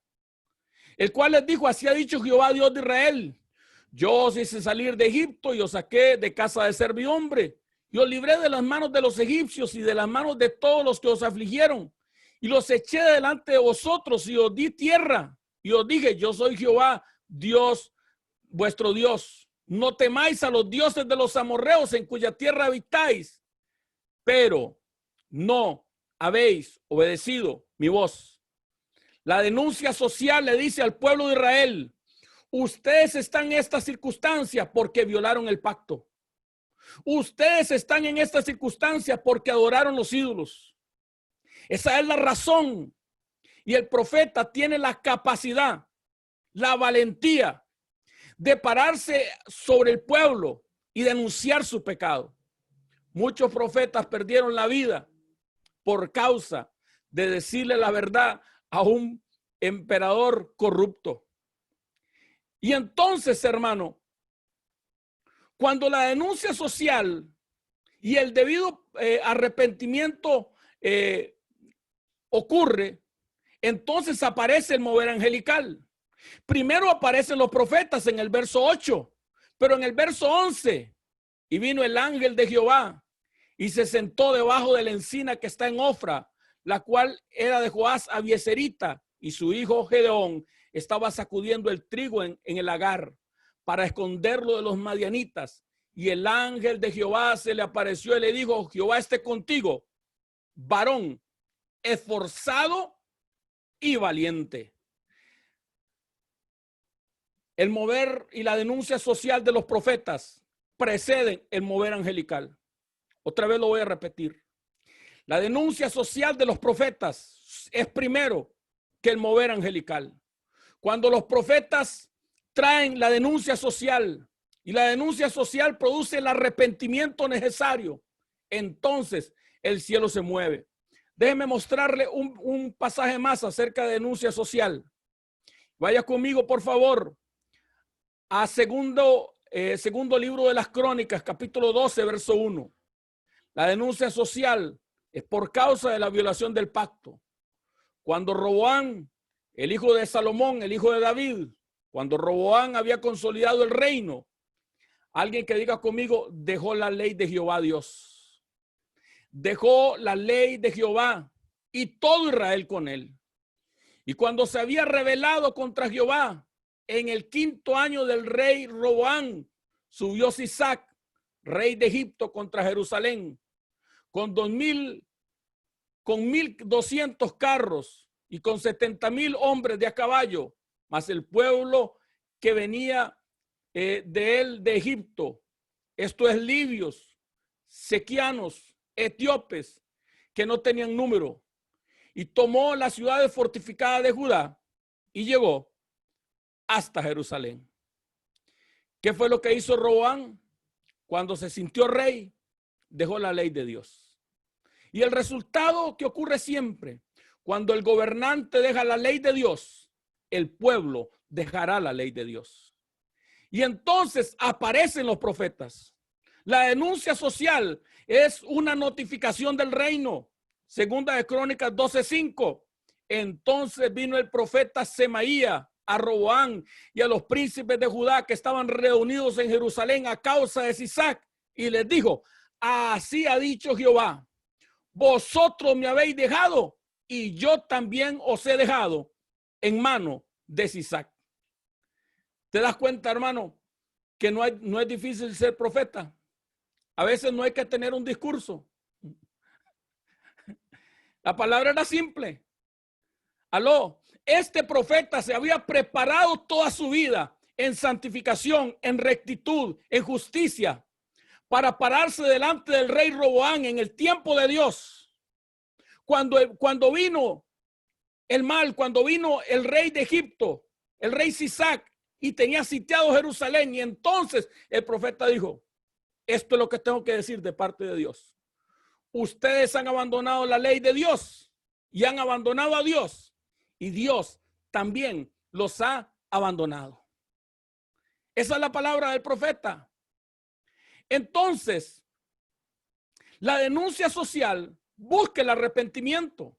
el cual les dijo: así ha dicho Jehová, Dios de Israel: yo os hice salir de Egipto y os saqué de casa de servidumbre y os libré de las manos de los egipcios y de las manos de todos los que os afligieron, y los eché delante de vosotros y os di tierra, y os dije: yo soy Jehová, Dios, vuestro Dios. No temáis a los dioses de los amorreos en cuya tierra habitáis, pero no habéis obedecido mi voz. La denuncia social le dice al pueblo de Israel: ustedes están en esta circunstancia porque violaron el pacto. Ustedes están en esta circunstancia porque adoraron los ídolos. Esa es la razón. Y el profeta tiene la capacidad, la valentía de pararse sobre el pueblo y denunciar su pecado. Muchos profetas perdieron la vida por causa de decirle la verdad a un emperador corrupto. Y entonces, hermano, cuando la denuncia social y el debido arrepentimiento ocurre, entonces aparece el mover angelical. Primero aparecen los profetas en el verso 8, pero en el verso 11, y vino el ángel de Jehová y se sentó debajo de la encina que está en Ofra, la cual era de Joás Abieserita, y su hijo Gedeón estaba sacudiendo el trigo en el lagar para esconderlo de los madianitas. Y el ángel de Jehová se le apareció y le dijo: Jehová esté contigo, varón esforzado y valiente. El mover y la denuncia social de los profetas preceden el mover angelical. Otra vez lo voy a repetir. La denuncia social de los profetas es primero que el mover angelical. Cuando los profetas traen la denuncia social y la denuncia social produce el arrepentimiento necesario, entonces el cielo se mueve. Déjenme mostrarle un pasaje más acerca de denuncia social. Vaya conmigo, por favor, a segundo libro de las Crónicas, capítulo 12, verso 1. La denuncia social es por causa de la violación del pacto. Cuando Roboam, el hijo de Salomón, el hijo de David, cuando Roboam había consolidado el reino, alguien que diga conmigo: dejó la ley de Jehová Dios. Dejó la ley de Jehová y todo Israel con él. Y cuando se había rebelado contra Jehová, en el 5º año del rey Roboam, subió Sisac, rey de Egipto, contra Jerusalén, con 1,200 carros y con 70,000 hombres de a caballo, más el pueblo que venía de él de Egipto, esto es libios, sequianos, etíopes, que no tenían número, y tomó las ciudades fortificadas de Judá y llegó hasta Jerusalén. ¿Qué fue lo que hizo Roboam? Cuando se sintió rey, dejó la ley de Dios. Y el resultado que ocurre siempre, cuando el gobernante deja la ley de Dios, el pueblo dejará la ley de Dios. Y entonces aparecen los profetas. La denuncia social es una notificación del reino. Segunda de Crónicas 12:5. Entonces vino el profeta Semaía a Roboam y a los príncipes de Judá que estaban reunidos en Jerusalén a causa de Sisac, y les dijo: así ha dicho Jehová, vosotros me habéis dejado y yo también os he dejado en mano de Sisac. ¿Te das cuenta, hermano, que no es difícil ser profeta? A veces no hay que tener un discurso. La palabra era simple. Aló, este profeta se había preparado toda su vida en santificación, en rectitud, en justicia, para pararse delante del rey Roboam en el tiempo de Dios. Cuando vino el mal, cuando vino el rey de Egipto, el rey Sisac, y tenía sitiado Jerusalén, y entonces el profeta dijo: esto es lo que tengo que decir de parte de Dios. Ustedes han abandonado la ley de Dios y han abandonado a Dios, y Dios también los ha abandonado. Esa es la palabra del profeta. Entonces, la denuncia social busca el arrepentimiento,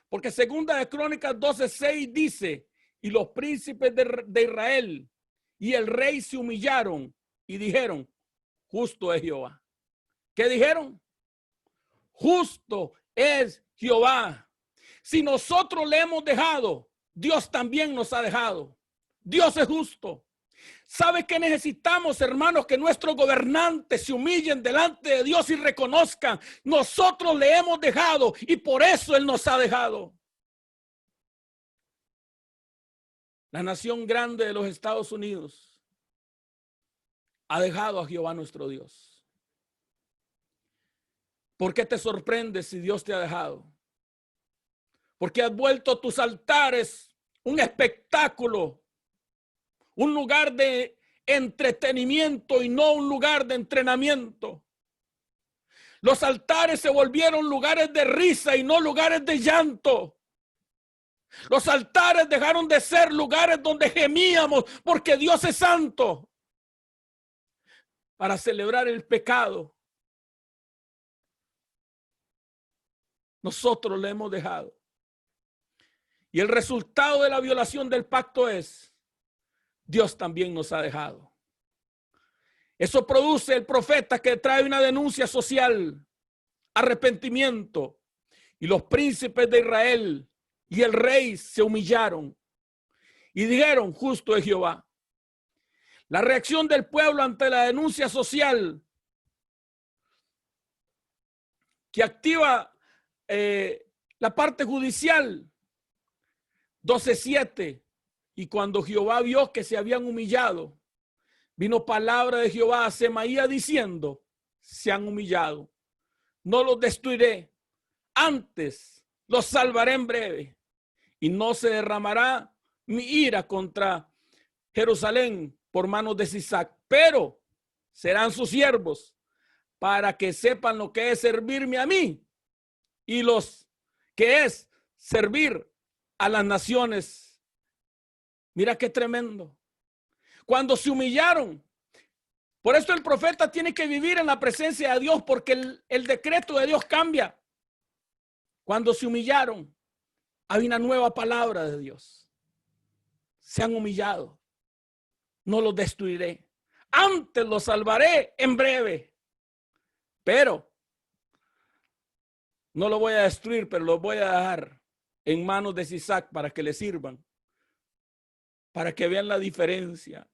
porque segunda de Crónicas 12:6 dice, y los príncipes de Israel y el rey se humillaron y dijeron, justo es Jehová. ¿Qué dijeron? Justo es Jehová. Si nosotros le hemos dejado, Dios también nos ha dejado. Dios es justo. ¿Sabe qué necesitamos, hermanos? Que nuestros gobernantes se humillen delante de Dios y reconozcan, nosotros le hemos dejado y por eso Él nos ha dejado. La nación grande de los Estados Unidos ha dejado a Jehová nuestro Dios. ¿Por qué te sorprendes si Dios te ha dejado? Porque has vuelto tus altares un espectáculo, un lugar de entretenimiento y no un lugar de entrenamiento. Los altares se volvieron lugares de risa y no lugares de llanto. Los altares dejaron de ser lugares donde gemíamos porque Dios es santo para celebrar el pecado. Nosotros le hemos dejado. Y el resultado de la violación del pacto es, Dios también nos ha dejado. Eso produce el profeta que trae una denuncia social, arrepentimiento. Y los príncipes de Israel y el rey se humillaron y dijeron, justo es Jehová. La reacción del pueblo ante la denuncia social que activa la parte judicial 12:7, y cuando Jehová vio que se habían humillado, vino palabra de Jehová a Semaías diciendo, se han humillado, no los destruiré, antes los salvaré en breve, y no se derramará mi ira contra Jerusalén por manos de Sisac, pero serán sus siervos para que sepan lo que es servirme a mí y los que es servir a las naciones. Mira qué tremendo. Cuando se humillaron. Por esto el profeta tiene que vivir en la presencia de Dios, porque el decreto de Dios cambia. Cuando se humillaron, hay una nueva palabra de Dios. Se han humillado. No los destruiré. Antes los salvaré en breve. Pero no lo voy a destruir, pero los voy a dejar en manos de Sisac para que le sirvan, para que vean la diferencia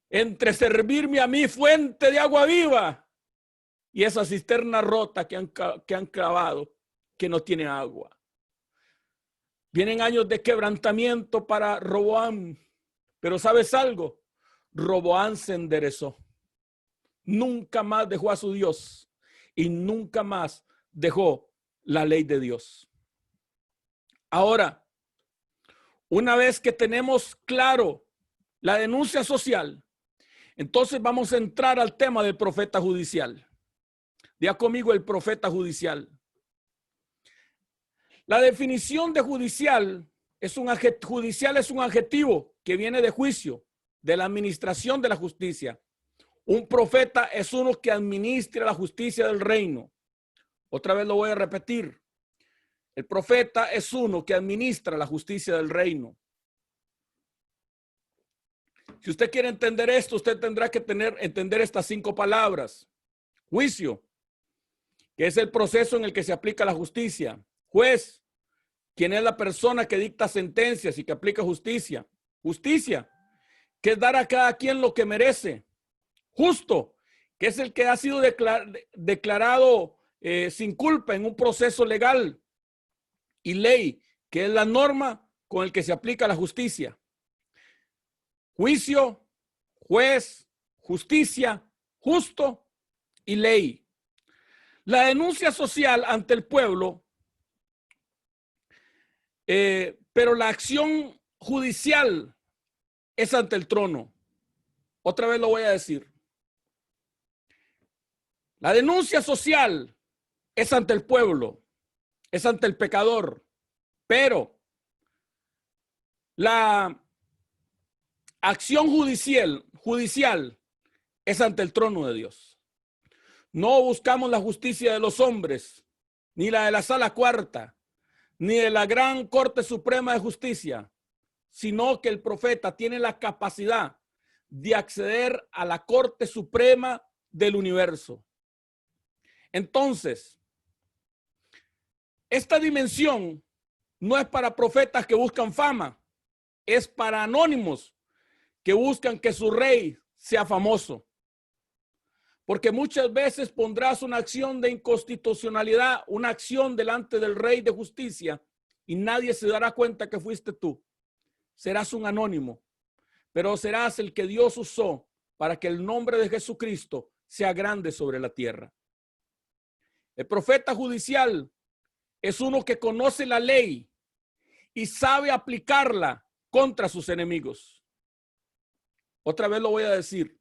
entre servirme a mí, fuente de agua viva, y esa cisterna rota que han clavado, que no tiene agua. Vienen años de quebrantamiento para Roboam, pero ¿sabes algo? Roboam se enderezó. Nunca más dejó a su Dios y nunca más dejó la ley de Dios. Ahora, una vez que tenemos claro la denuncia social, entonces vamos a entrar al tema del profeta judicial. Diga conmigo el profeta judicial. La definición de judicial es un adjetivo que viene de juicio, de la administración de la justicia. Un profeta es uno que administra la justicia del reino. Otra vez lo voy a repetir. El profeta es uno que administra la justicia del reino. Si usted quiere entender esto, usted tendrá que entender estas 5 palabras. Juicio, que es el proceso en el que se aplica la justicia. Juez, quien es la persona que dicta sentencias y que aplica justicia. Justicia, que es dar a cada quien lo que merece. Justo, que es el que ha sido declarado sin culpa en un proceso legal. Y ley, que es la norma con el que se aplica la justicia. Juicio, juez, justicia, justo y ley. La denuncia social ante el pueblo, pero la acción judicial es ante el trono. Otra vez lo voy a decir. La denuncia social es ante el pueblo, es ante el pecador, pero La acción judicial es ante el trono de Dios. No buscamos la justicia de los hombres, ni la de la sala cuarta, ni de la gran Corte Suprema de Justicia, sino que el profeta tiene la capacidad de acceder a la Corte Suprema del universo. Entonces, esta dimensión no es para profetas que buscan fama, es para anónimos que buscan que su rey sea famoso. Porque muchas veces pondrás una acción de inconstitucionalidad, una acción delante del rey de justicia y nadie se dará cuenta que fuiste tú. Serás un anónimo, pero serás el que Dios usó para que el nombre de Jesucristo sea grande sobre la tierra. El profeta judicial es uno que conoce la ley y sabe aplicarla contra sus enemigos. Otra vez lo voy a decir.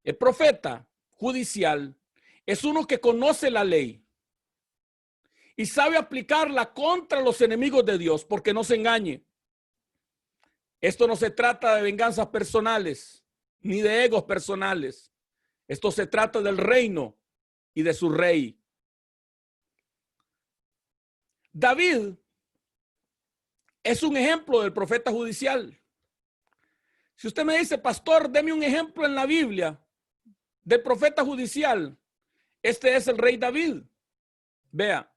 El profeta judicial es uno que conoce la ley y sabe aplicarla contra los enemigos de Dios, porque no se engañe. Esto no se trata de venganzas personales ni de egos personales. Esto se trata del reino y de su rey. David es un ejemplo del profeta judicial. Si usted me dice, pastor, deme un ejemplo en la Biblia del profeta judicial, este es el rey David. Vea,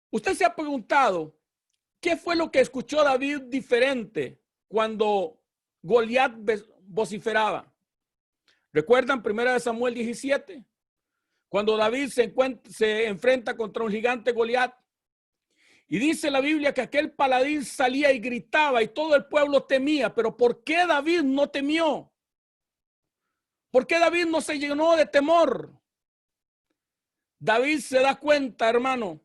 usted se ha preguntado, ¿qué fue lo que escuchó David diferente cuando Goliat vociferaba? ¿Recuerdan 1 Samuel 17? Cuando David se enfrenta contra un gigante Goliat. Y dice la Biblia que aquel paladín salía y gritaba y todo el pueblo temía. Pero ¿por qué David no temió? ¿Por qué David no se llenó de temor? David se da cuenta, hermano,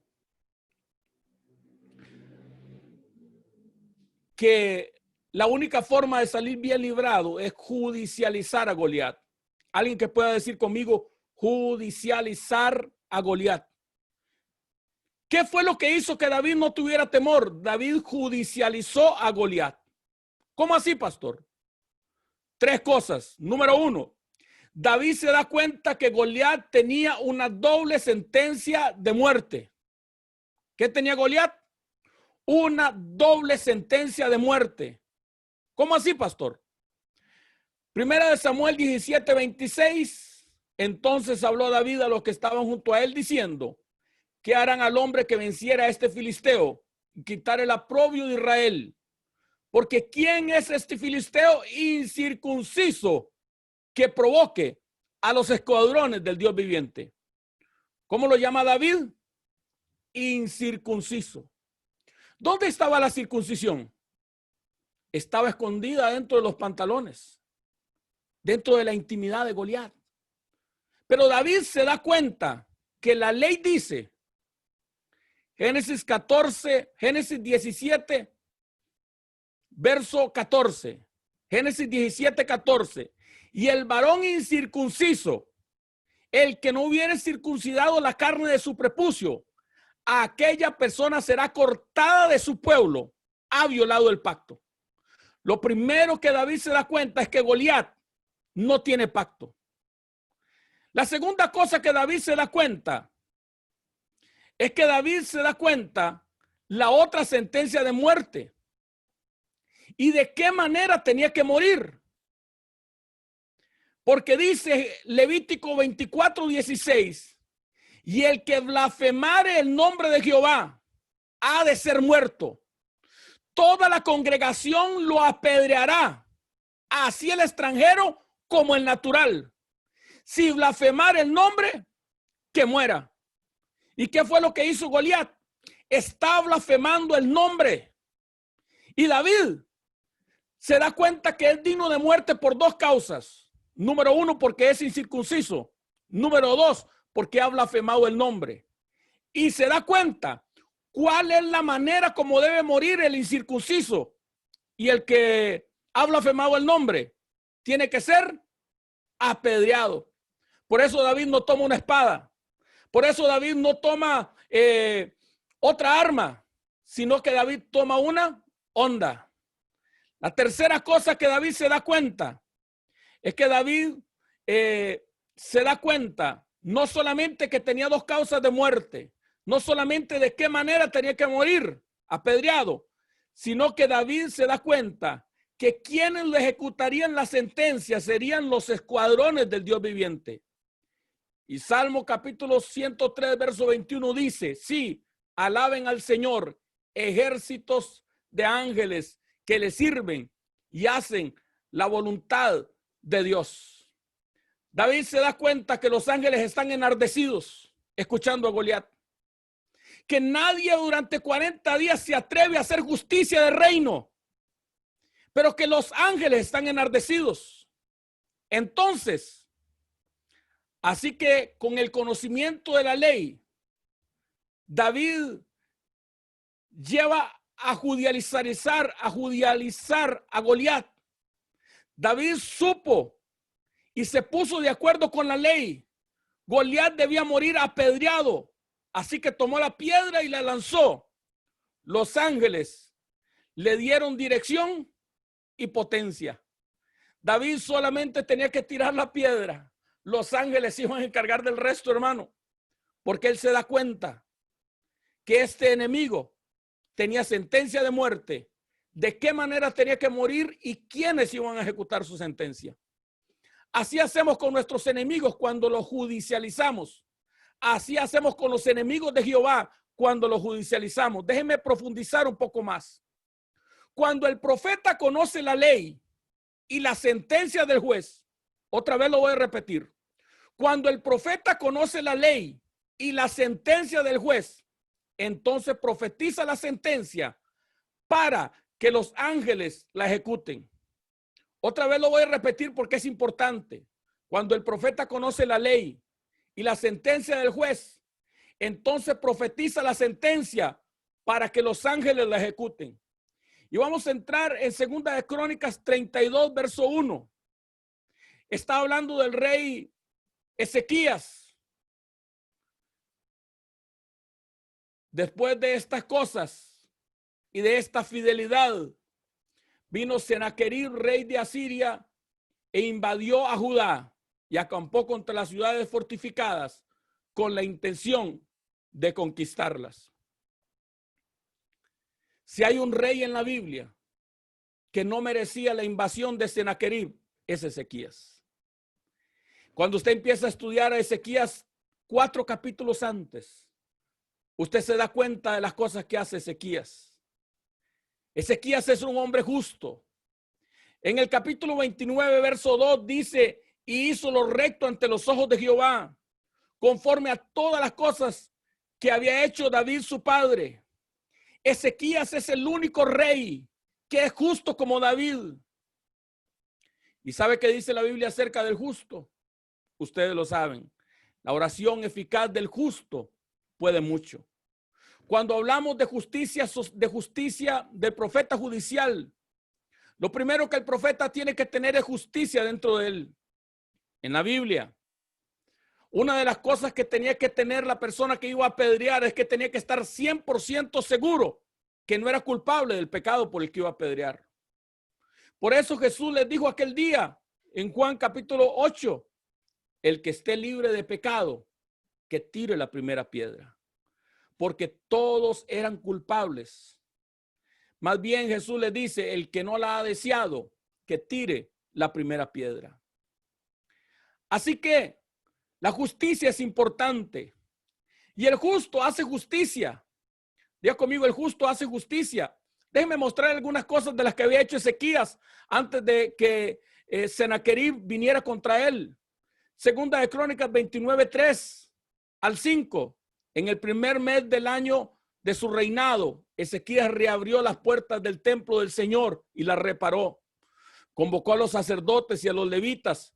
que la única forma de salir bien librado es judicializar a Goliat. Alguien que pueda decir conmigo, judicializar a Goliat. ¿Qué fue lo que hizo que David no tuviera temor? David judicializó a Goliat. ¿Cómo así, pastor? 3 cosas. Número 1, David se da cuenta que Goliat tenía una doble sentencia de muerte. ¿Qué tenía Goliat? Una doble sentencia de muerte. ¿Cómo así, pastor? 1 Samuel 17:26. Entonces habló David a los que estaban junto a él diciendo, ¿qué harán al hombre que venciera a este filisteo y quitar el oprobio de Israel? Porque ¿quién es este filisteo incircunciso que provoque a los escuadrones del Dios viviente? ¿Cómo lo llama David? Incircunciso. ¿Dónde estaba la circuncisión? Estaba escondida dentro de los pantalones, dentro de la intimidad de Goliat. Pero David se da cuenta que la ley dice, Génesis 17, verso 14, Génesis 17, 14, y el varón incircunciso, el que no hubiere circuncidado la carne de su prepucio, a aquella persona será cortada de su pueblo, ha violado el pacto. Lo primero que David se da cuenta es que Goliat no tiene pacto. La segunda cosa que David se da cuenta es que David se da cuenta la otra sentencia de muerte y de qué manera tenía que morir. Porque dice Levítico 24:16, y el que blasfemare el nombre de Jehová ha de ser muerto. Toda la congregación lo apedreará, así el extranjero como el natural. Si blasfemare el nombre, que muera. ¿Y qué fue lo que hizo Goliat? Está blasfemando el nombre. Y David se da cuenta que es digno de muerte por 2 causas. Número 1, porque es incircunciso. Número 2, porque ha blasfemado el nombre. Y se da cuenta cuál es la manera como debe morir el incircunciso. Y el que ha blasfemado el nombre tiene que ser apedreado. Por eso David no toma una espada. Por eso David no toma otra arma, sino que David toma una onda. La tercera cosa que David se da cuenta es que David se da cuenta no solamente que tenía dos causas de muerte, no solamente de qué manera tenía que morir apedreado, sino que David se da cuenta que quienes le ejecutarían la sentencia serían los escuadrones del Dios viviente. Y Salmo capítulo 103, verso 21 dice, sí, alaben al Señor, ejércitos de ángeles que le sirven y hacen la voluntad de Dios. David se da cuenta que los ángeles están enardecidos escuchando a Goliat. Que nadie durante 40 días se atreve a hacer justicia del reino, pero que los ángeles están enardecidos. Entonces, así que con el conocimiento de la ley, David lleva a judicializar a Goliat. David supo y se puso de acuerdo con la ley. Goliat debía morir apedreado, así que tomó la piedra y la lanzó. Los ángeles le dieron dirección y potencia. David solamente tenía que tirar la piedra. Los ángeles se iban a encargar del resto, hermano, porque él se da cuenta que este enemigo tenía sentencia de muerte, de qué manera tenía que morir y quiénes iban a ejecutar su sentencia. Así hacemos con nuestros enemigos cuando los judicializamos. Así hacemos con los enemigos de Jehová cuando los judicializamos. Déjenme profundizar un poco más. Cuando el profeta conoce la ley y la sentencia del juez, otra vez lo voy a repetir. Cuando el profeta conoce la ley y la sentencia del juez, entonces profetiza la sentencia para que los ángeles la ejecuten. Otra vez lo voy a repetir porque es importante. Cuando el profeta conoce la ley y la sentencia del juez, entonces profetiza la sentencia para que los ángeles la ejecuten. Y vamos a entrar en 2 de Crónicas 32, verso 1. Está hablando del rey Ezequías. Después de estas cosas y de esta fidelidad, vino Senaquerib, rey de Asiria, e invadió a Judá y acampó contra las ciudades fortificadas con la intención de conquistarlas. Si hay un rey en la Biblia que no merecía la invasión de Senaquerib, es Ezequías. Cuando usted empieza a estudiar a Ezequías 4 capítulos antes, usted se da cuenta de las cosas que hace Ezequías. Ezequías es un hombre justo. En el capítulo 29, verso 2 dice, y hizo lo recto ante los ojos de Jehová, conforme a todas las cosas que había hecho David su padre. Ezequías es el único rey que es justo como David. ¿Y sabe qué dice la Biblia acerca del justo? Ustedes lo saben. La oración eficaz del justo puede mucho. Cuando hablamos de justicia del profeta judicial, lo primero que el profeta tiene que tener es justicia dentro de él. En la Biblia, una de las cosas que tenía que tener la persona que iba a apedrear es que tenía que estar 100% seguro que no era culpable del pecado por el que iba a apedrear. Por eso Jesús les dijo aquel día en Juan capítulo 8, el que esté libre de pecado, que tire la primera piedra. Porque todos eran culpables. Más bien Jesús les dice, el que no la ha deseado, que tire la primera piedra. Así que la justicia es importante. Y el justo hace justicia. Diga conmigo, el justo hace justicia. Déjenme mostrar algunas cosas de las que había hecho Ezequías antes de que Senaquerib viniera contra él. 2 de Crónicas 29, 3 al 5. En el primer mes del año de su reinado, Ezequías reabrió las puertas del templo del Señor y las reparó. Convocó a los sacerdotes y a los levitas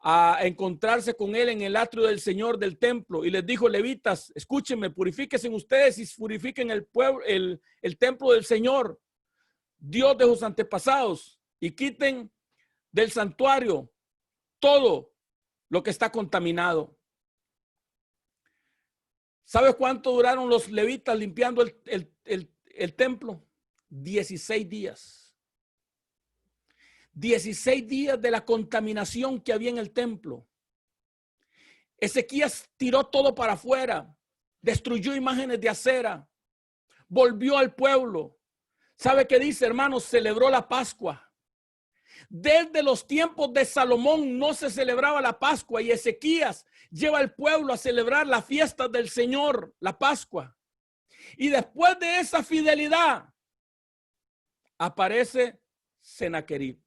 a encontrarse con él en el atrio del Señor del templo y les dijo: levitas, escúchenme, purifíquense ustedes y purifiquen el pueblo, el templo del Señor, Dios de sus antepasados, y quiten del santuario todo lo que está contaminado. ¿Sabe cuánto duraron los levitas limpiando el templo? 16 días. 16 días de la contaminación que había en el templo. Ezequías tiró todo para afuera, destruyó imágenes de acera, volvió al pueblo. ¿Sabe qué dice, hermanos? Celebró la Pascua. Desde los tiempos de Salomón no se celebraba la Pascua y Ezequías lleva al pueblo a celebrar la fiesta del Señor, la Pascua. Y después de esa fidelidad aparece Sennacherib.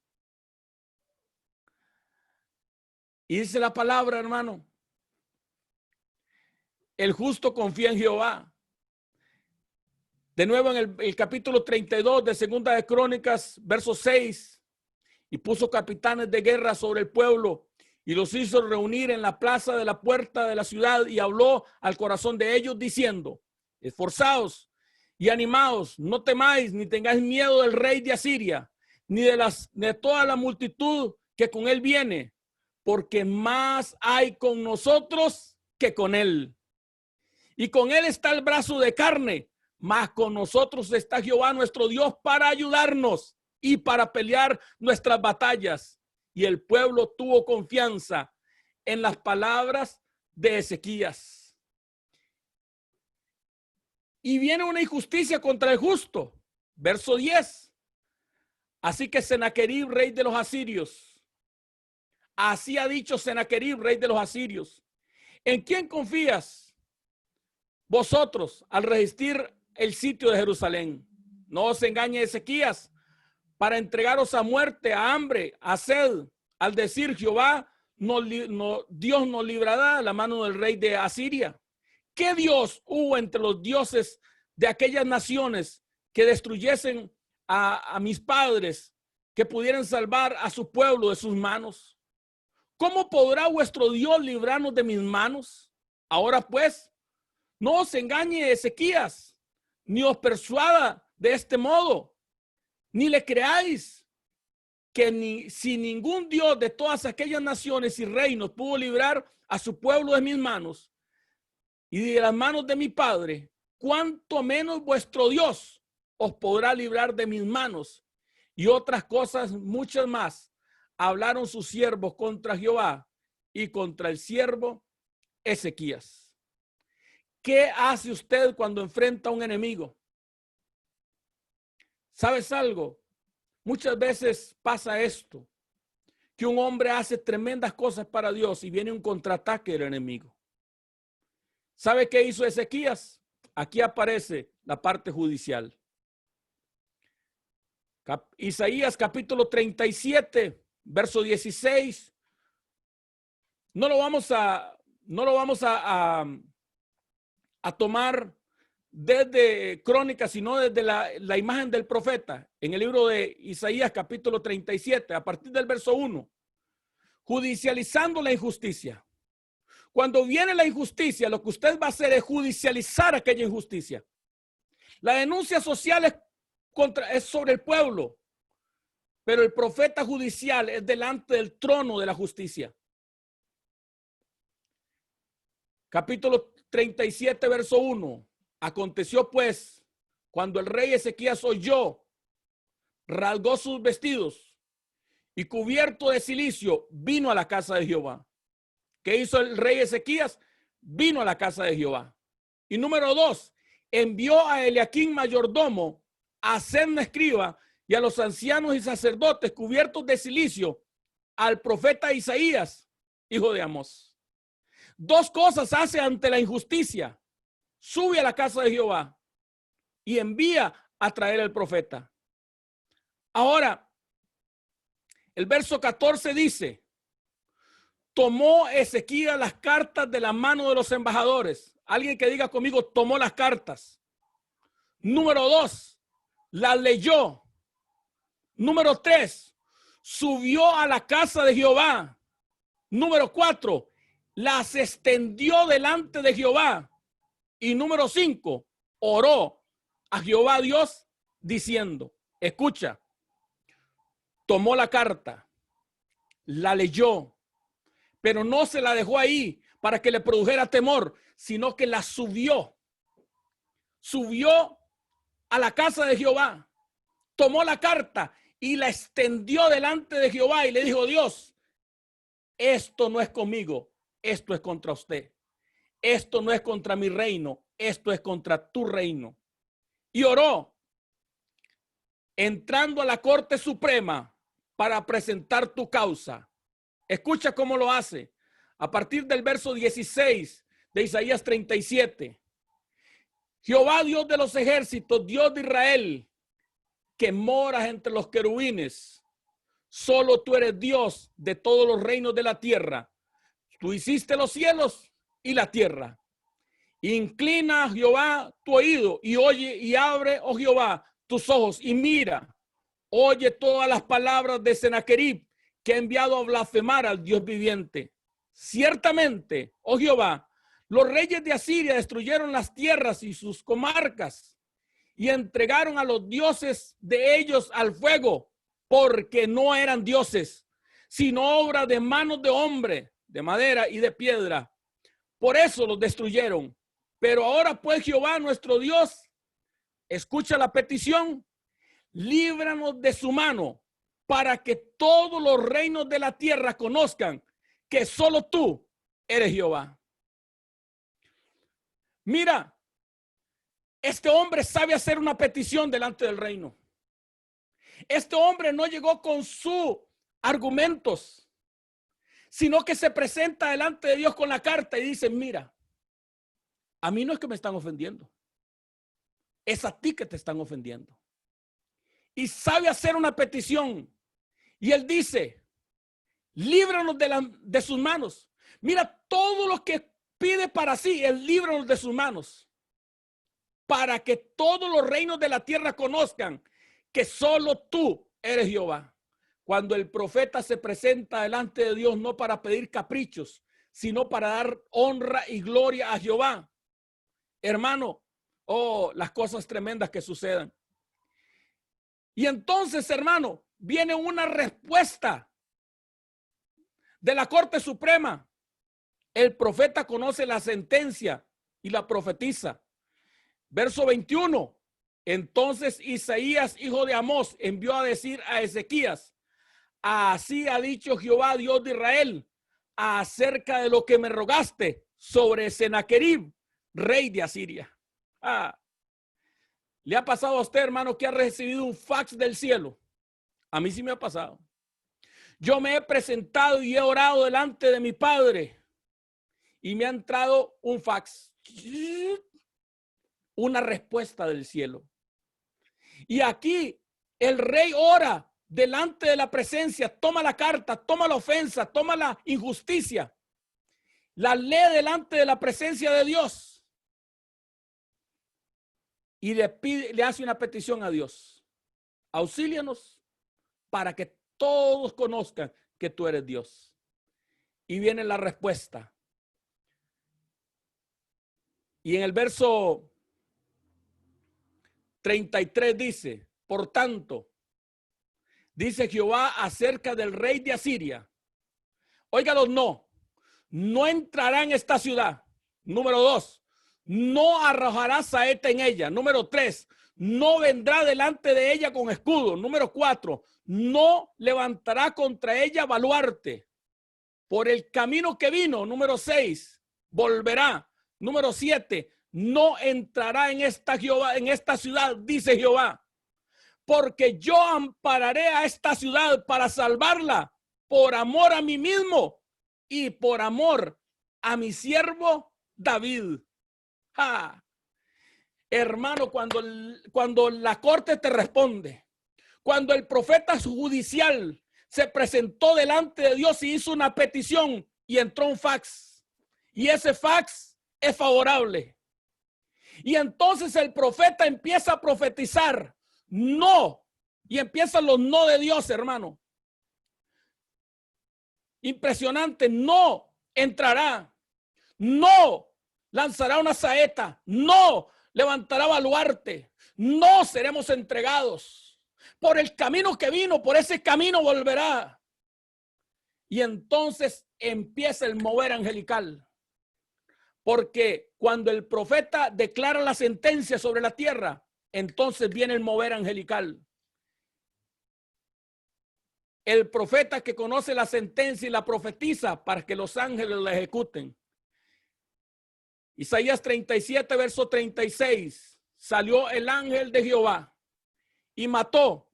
Y dice la palabra, hermano, el justo confía en Jehová. De nuevo en el capítulo 32 de Segunda de Crónicas, verso 6. Y puso capitanes de guerra sobre el pueblo y los hizo reunir en la plaza de la puerta de la ciudad y habló al corazón de ellos diciendo: esforzaos y animaos, no temáis ni tengáis miedo del rey de Asiria, ni de toda la multitud que con él viene, porque más hay con nosotros que con él. Y con él está el brazo de carne, mas con nosotros está Jehová nuestro Dios para ayudarnos y para pelear nuestras batallas. Y el pueblo tuvo confianza en las palabras de Ezequías. Y viene una injusticia contra el justo. Verso 10. Así que Sennacherib, rey de los asirios. Así ha dicho Sennacherib, rey de los asirios. ¿En quién confías vosotros al resistir el sitio de Jerusalén? No os engañe Ezequías para entregaros a muerte, a hambre, a sed, al decir Jehová, Dios nos librará de la mano del rey de Asiria. ¿Qué Dios hubo entre los dioses de aquellas naciones que destruyesen a mis padres, que pudieran salvar a su pueblo de sus manos? ¿Cómo podrá vuestro Dios librarnos de mis manos? Ahora pues, no os engañe Ezequías, ni os persuada de este modo, ni le creáis que si ningún Dios de todas aquellas naciones y reinos pudo librar a su pueblo de mis manos y de las manos de mi padre, cuánto menos vuestro Dios os podrá librar de mis manos. Y otras cosas muchas más hablaron sus siervos contra Jehová y contra el siervo Ezequías. ¿Qué hace usted cuando enfrenta a un enemigo? ¿Sabes algo? Muchas veces pasa esto, que un hombre hace tremendas cosas para Dios y viene un contraataque del enemigo. ¿Sabe qué hizo Ezequías? Aquí aparece la parte judicial. Isaías capítulo 37, verso 16. No lo vamos a tomar desde Crónicas, sino desde la imagen del profeta. En el libro de Isaías capítulo 37, a partir del verso 1. Judicializando la injusticia. Cuando viene la injusticia, lo que usted va a hacer es judicializar aquella injusticia. La denuncia social es sobre el pueblo, pero el profeta judicial es delante del trono de la justicia. Capítulo 37, verso 1. Aconteció pues, cuando el rey Ezequías oyó, rasgó sus vestidos y cubierto de cilicio, vino a la casa de Jehová. ¿Qué hizo el rey Ezequías? Vino a la casa de Jehová. Y número 2, envió a Eliaquim mayordomo, a Sebna escriba y a los ancianos y sacerdotes cubiertos de cilicio, al profeta Isaías, hijo de Amós. 2 cosas hace ante la injusticia. Sube a la casa de Jehová y envía a traer al profeta. Ahora, el verso 14 dice: tomó Ezequías las cartas de la mano de los embajadores. Alguien que diga conmigo, tomó las cartas. Número 2, las leyó. Número 3, subió a la casa de Jehová. Número 4, las extendió delante de Jehová. Y número 5, oró a Jehová Dios diciendo, escucha, tomó la carta, la leyó, pero no se la dejó ahí para que le produjera temor, sino que la subió a la casa de Jehová, tomó la carta y la extendió delante de Jehová y le dijo: Dios, esto no es conmigo, esto es contra usted. Esto no es contra mi reino, esto es contra tu reino. Y oró, entrando a la Corte Suprema para presentar tu causa. Escucha cómo lo hace. A partir del verso 16 de Isaías 37. Jehová, Dios de los ejércitos, Dios de Israel, que moras entre los querubines, solo tú eres Dios de todos los reinos de la tierra. Tú hiciste los cielos y la tierra. Inclina, Jehová, tu oído y oye, y abre, oh Jehová, tus ojos y mira. Oye todas las palabras de Sennacherib, que ha enviado a blasfemar al Dios viviente. Ciertamente, oh Jehová, los reyes de Asiria destruyeron las tierras y sus comarcas y entregaron a los dioses de ellos al fuego, porque no eran dioses, sino obra de manos de hombre, de madera y de piedra. Por eso los destruyeron. Pero ahora pues, Jehová nuestro Dios, escucha la petición, líbranos de su mano, para que todos los reinos de la tierra conozcan que solo tú eres Jehová. Mira, este hombre sabe hacer una petición delante del reino. Este hombre no llegó con sus argumentos, sino que se presenta delante de Dios con la carta y dice: mira, a mí no es que me están ofendiendo, es a ti que te están ofendiendo. Y sabe hacer una petición. Y él dice: líbranos de sus manos. Mira, todo lo que pide para sí, él líbranos de sus manos, para que todos los reinos de la tierra conozcan que solo tú eres Jehová. Cuando el profeta se presenta delante de Dios, no para pedir caprichos, sino para dar honra y gloria a Jehová. Hermano, oh, las cosas tremendas que sucedan. Y entonces, hermano, viene una respuesta de la Corte Suprema. El profeta conoce la sentencia y la profetiza. Verso 21. Entonces Isaías, hijo de Amós, envió a decir a Ezequías: así ha dicho Jehová, Dios de Israel, acerca de lo que me rogaste sobre Sennacherib, rey de Asiria. ¿Le ha pasado a usted, hermano, que ha recibido un fax del cielo? A mí sí me ha pasado. Yo me he presentado y he orado delante de mi Padre y me ha entrado un fax, una respuesta del cielo. Y aquí el rey ora delante de la presencia, toma la carta, toma la ofensa, toma la injusticia, la lee delante de la presencia de Dios y le hace una petición a Dios: auxílianos para que todos conozcan que tú eres Dios. Y viene la respuesta. Y en el verso 33 dice: por tanto, dice Jehová acerca del rey de Asiria. Óigalos, no entrará en esta ciudad. Número 2, no arrojará saeta en ella. Número 3, no vendrá delante de ella con escudo. Número 4, no levantará contra ella baluarte. Por el camino que vino. Número 6, volverá. Número 7, no entrará en esta ciudad, dice Jehová, porque yo ampararé a esta ciudad para salvarla por amor a mí mismo y por amor a mi siervo David. Hermano, cuando la corte te responde, cuando el profeta judicial se presentó delante de Dios y hizo una petición y entró un fax, y ese fax es favorable. Y entonces el profeta empieza a profetizar no, y empiezan los no de Dios, hermano. Impresionante. No entrará, no lanzará una saeta, no levantará baluarte, no seremos entregados. Por el camino que vino, por ese camino volverá. Y entonces empieza el mover angelical. Porque cuando el profeta declara la sentencia sobre la tierra, entonces viene el mover angelical. El profeta que conoce la sentencia y la profetiza para que los ángeles la ejecuten. Isaías 37, verso 36. Salió el ángel de Jehová y mató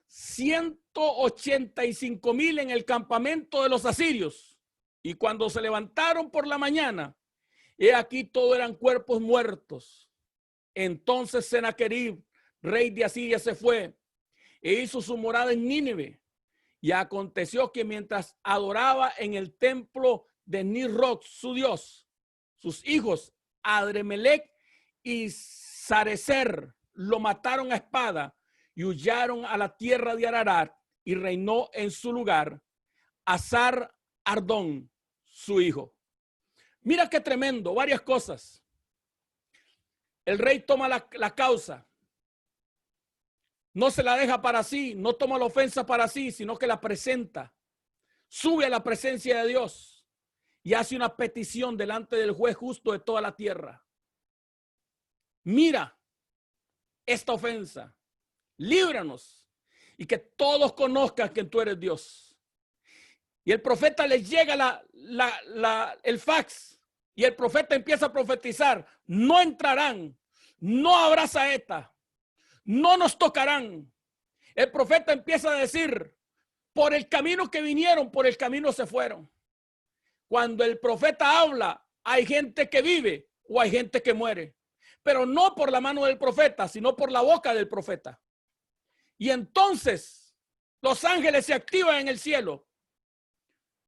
185,000 en el campamento de los asirios. Y cuando se levantaron por la mañana, he aquí todo eran cuerpos muertos. Entonces Sennacherib, rey de Asiria, se fue e hizo su morada en Nínive. Y aconteció que mientras adoraba en el templo de Nisroch, su dios, sus hijos Adremelech y Sarecer lo mataron a espada y huyeron a la tierra de Ararat, y reinó en su lugar Azar Ardón, su hijo. Mira qué tremendo, varias cosas. El rey toma la causa. No se la deja para sí, no toma la ofensa para sí, sino que la presenta. Sube a la presencia de Dios y hace una petición delante del juez justo de toda la tierra. Mira esta ofensa, líbranos y que todos conozcan que tú eres Dios. Y el profeta les llega el fax y el profeta empieza a profetizar: no entrarán, no habrá saeta, no nos tocarán. El profeta empieza a decir: por el camino que vinieron, por el camino se fueron. Cuando el profeta habla, hay gente que vive o hay gente que muere, pero no por la mano del profeta, sino por la boca del profeta. Y entonces los ángeles se activan en el cielo.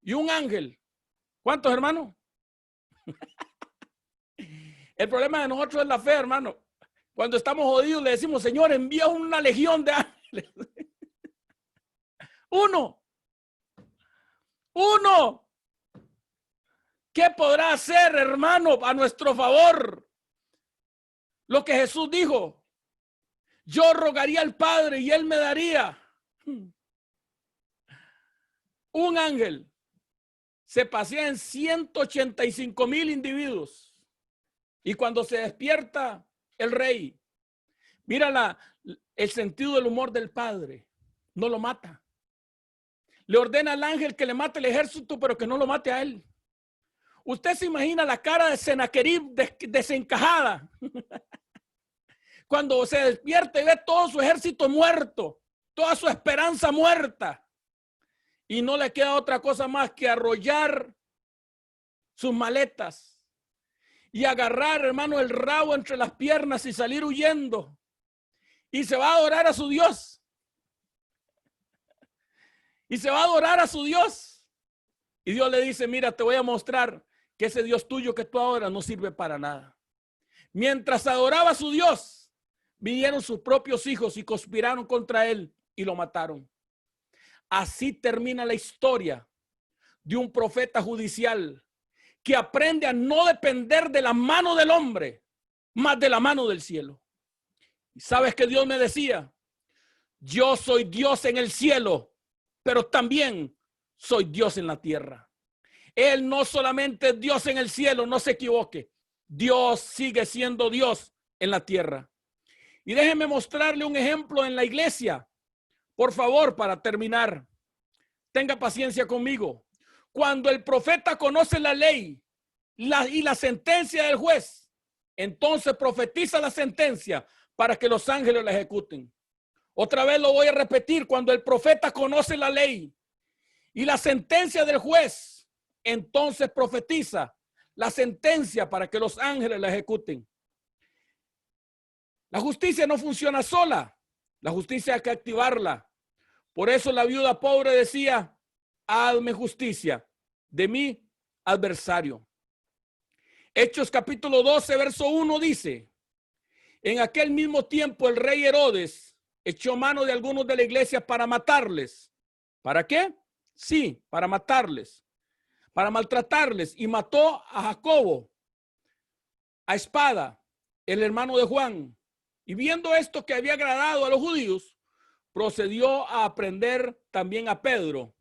Y un ángel, ¿cuántos hermanos? El problema de nosotros es la fe, hermano. Cuando estamos jodidos le decimos: Señor, envía una legión de ángeles. Uno. ¿Qué podrá hacer, hermano, a nuestro favor? Lo que Jesús dijo: yo rogaría al Padre y Él me daría. Un ángel se pasea en 185,000 individuos. Y cuando se despierta el rey, mira el sentido del humor del Padre. No lo mata. Le ordena al ángel que le mate el ejército, pero que no lo mate a él. Usted se imagina la cara de Sennacherib desencajada cuando se despierta y ve todo su ejército muerto, toda su esperanza muerta, y no le queda otra cosa más que arrollar sus maletas y agarrar, hermano, el rabo entre las piernas y salir huyendo, y se va a adorar a su Dios. Y se va a adorar a su Dios. Y Dios le dice: mira, te voy a mostrar que ese Dios tuyo que tú adoras no sirve para nada. Mientras adoraba a su Dios, vinieron sus propios hijos y conspiraron contra él y lo mataron. Así termina la historia de un profeta judicial que aprende a no depender de la mano del hombre, más de la mano del cielo. ¿Y sabes qué Dios me decía? Yo soy Dios en el cielo, pero también soy Dios en la tierra. Él no solamente es Dios en el cielo, no se equivoque. Dios sigue siendo Dios en la tierra. Y déjeme mostrarle un ejemplo en la iglesia. Por favor, para terminar, tenga paciencia conmigo. Cuando el profeta conoce la ley y la sentencia del juez, entonces profetiza la sentencia para que los ángeles la ejecuten. Otra vez lo voy a repetir: cuando el profeta conoce la ley y la sentencia del juez, entonces profetiza la sentencia para que los ángeles la ejecuten. La justicia no funciona sola. La justicia hay que activarla. Por eso la viuda pobre decía: hazme justicia de mi adversario. Hechos capítulo 12, verso 1 dice: en aquel mismo tiempo el rey Herodes echó mano de algunos de la iglesia para matarles. ¿Para qué? Sí, para matarles, para maltratarles, y mató a Jacobo a espada, el hermano de Juan. Y viendo esto que había agradado a los judíos, procedió a prender también a Pedro.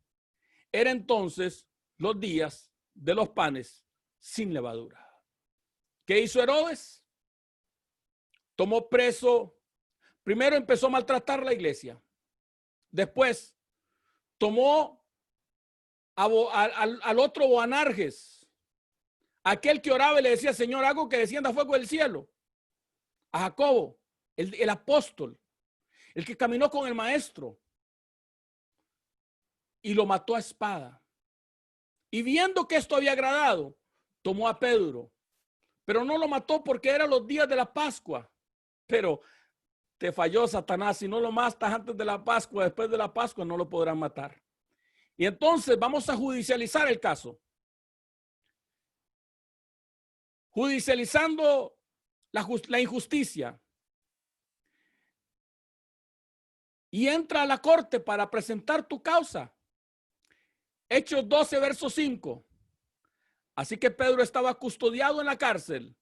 Era entonces los días de los panes sin levadura. ¿Qué hizo Herodes? Tomó preso primero empezó a maltratar la iglesia. Después tomó al otro Boanerges, aquel que oraba y le decía, Señor, hago que descienda fuego del cielo. A Jacobo, el apóstol, el que caminó con el maestro, y lo mató a espada. Y viendo que esto había agradado, tomó a Pedro, pero no lo mató porque eran los días de la Pascua. Pero te falló, Satanás. Si no lo matas antes de la Pascua, después de la Pascua no lo podrán matar. Y entonces vamos a judicializar el caso. Judicializando la injusticia. Y entra a la corte para presentar tu causa. Hechos 12, verso 5. Así que Pedro estaba custodiado en la cárcel,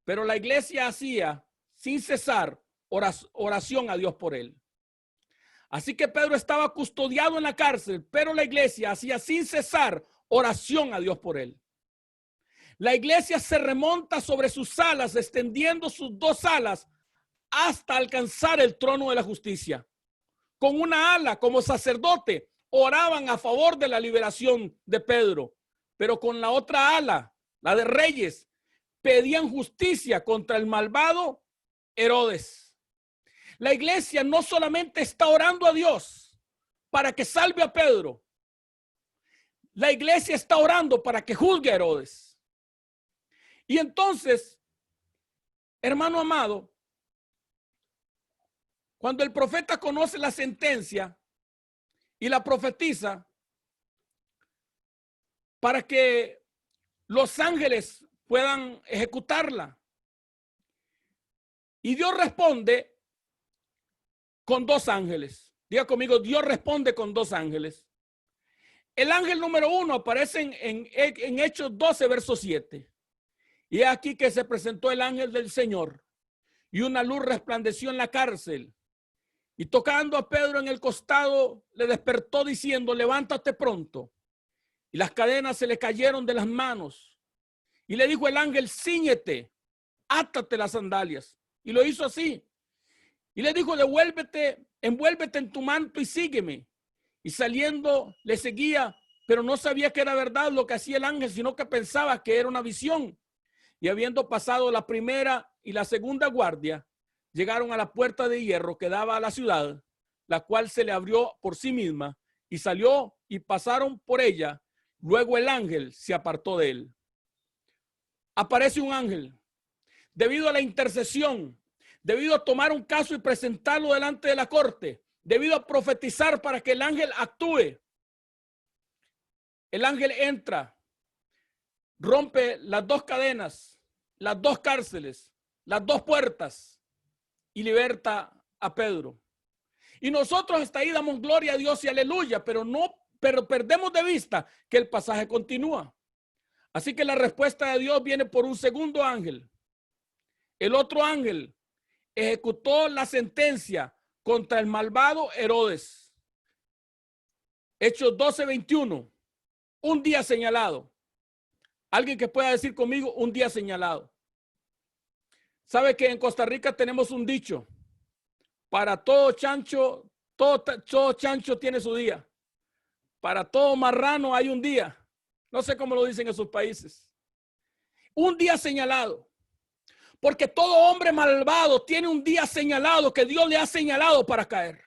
pero la iglesia hacía sin cesar oración a Dios por él. Así que Pedro estaba custodiado en la cárcel, pero la iglesia hacía sin cesar oración a Dios por él. La iglesia se remonta sobre sus alas, extendiendo sus dos alas hasta alcanzar el trono de la justicia. Con una ala como sacerdote oraban a favor de la liberación de Pedro, pero con la otra ala, la de reyes, pedían justicia contra el malvado Herodes. La iglesia no solamente está orando a Dios para que salve a Pedro, la iglesia está orando para que juzgue a Herodes. Y entonces, hermano amado, cuando el profeta conoce la sentencia y la profetiza para que los ángeles puedan ejecutarla, y Dios responde con dos ángeles. Diga conmigo, Dios responde con dos ángeles. El ángel número 1 aparece en Hechos 12, verso 7. Y aquí que se presentó el ángel del Señor, y una luz resplandeció en la cárcel. Y tocando a Pedro en el costado, le despertó diciendo, levántate pronto. Y las cadenas se le cayeron de las manos. Y le dijo el ángel, cíñete, átate las sandalias. Y lo hizo así. Y le dijo, envuélvete en tu manto y sígueme. Y saliendo le seguía, pero no sabía que era verdad lo que hacía el ángel, sino que pensaba que era una visión. Y habiendo pasado la primera y la segunda guardia, llegaron a la puerta de hierro que daba a la ciudad, la cual se le abrió por sí misma, y salió y pasaron por ella. Luego el ángel se apartó de él. Aparece un ángel. Debido a la intercesión, debido a tomar un caso y presentarlo delante de la corte, debido a profetizar para que el ángel actúe. El ángel entra, rompe las dos cadenas, las dos cárceles, las dos puertas y liberta a Pedro. Y nosotros hasta ahí damos gloria a Dios y aleluya, pero perdemos de vista que el pasaje continúa. Así que la respuesta de Dios viene por un segundo ángel. El otro ángel ejecutó la sentencia contra el malvado Herodes. Hechos 12, 21. Un día señalado. Alguien que pueda decir conmigo, un día señalado. ¿Sabe que en Costa Rica tenemos un dicho? Para todo chancho, todo chancho tiene su día. Para todo marrano hay un día. No sé cómo lo dicen en sus países. Un día señalado. Porque todo hombre malvado tiene un día señalado que Dios le ha señalado para caer.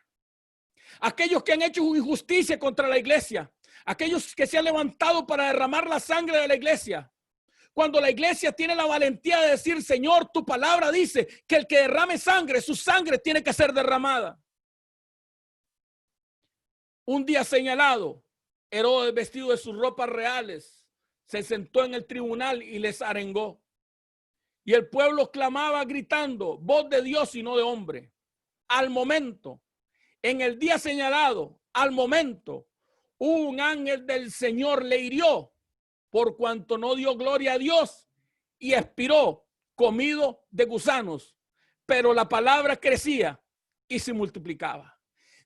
Aquellos que han hecho injusticia contra la iglesia, aquellos que se han levantado para derramar la sangre de la iglesia. Cuando la iglesia tiene la valentía de decir, Señor, tu palabra dice que el que derrame sangre, su sangre tiene que ser derramada. Un día señalado, Herodes, vestido de sus ropas reales, se sentó en el tribunal y les arengó. Y el pueblo clamaba gritando, voz de Dios y no de hombre. Al momento, en el día señalado, al momento, un ángel del Señor le hirió por cuanto no dio gloria a Dios y expiró comido de gusanos. Pero la palabra crecía y se multiplicaba.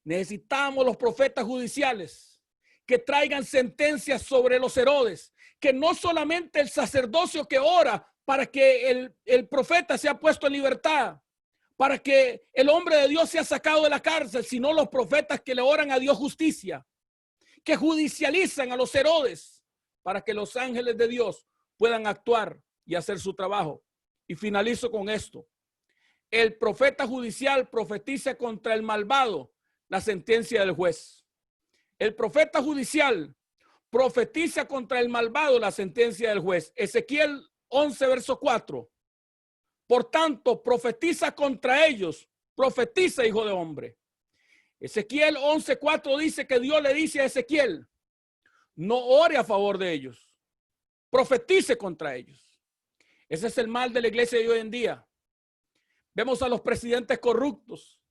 Necesitamos los profetas judiciales que traigan sentencias sobre los Herodes, que no solamente el sacerdocio que ora para que el profeta sea puesto en libertad, para que el hombre de Dios sea sacado de la cárcel, sino los profetas que le oran a Dios justicia, que judicializan a los Herodes, para que los ángeles de Dios puedan actuar y hacer su trabajo. Y finalizo con esto. El profeta judicial profetiza contra el malvado la sentencia del juez. El profeta judicial profetiza contra el malvado la sentencia del juez. Ezequiel 11, verso 4. Por tanto, profetiza contra ellos. Profetiza, hijo de hombre. Ezequiel 11:4 dice que Dios le dice a Ezequiel, no ore a favor de ellos, profetice contra ellos. Ese es el mal de la iglesia de hoy en día. Vemos a los presidentes corruptos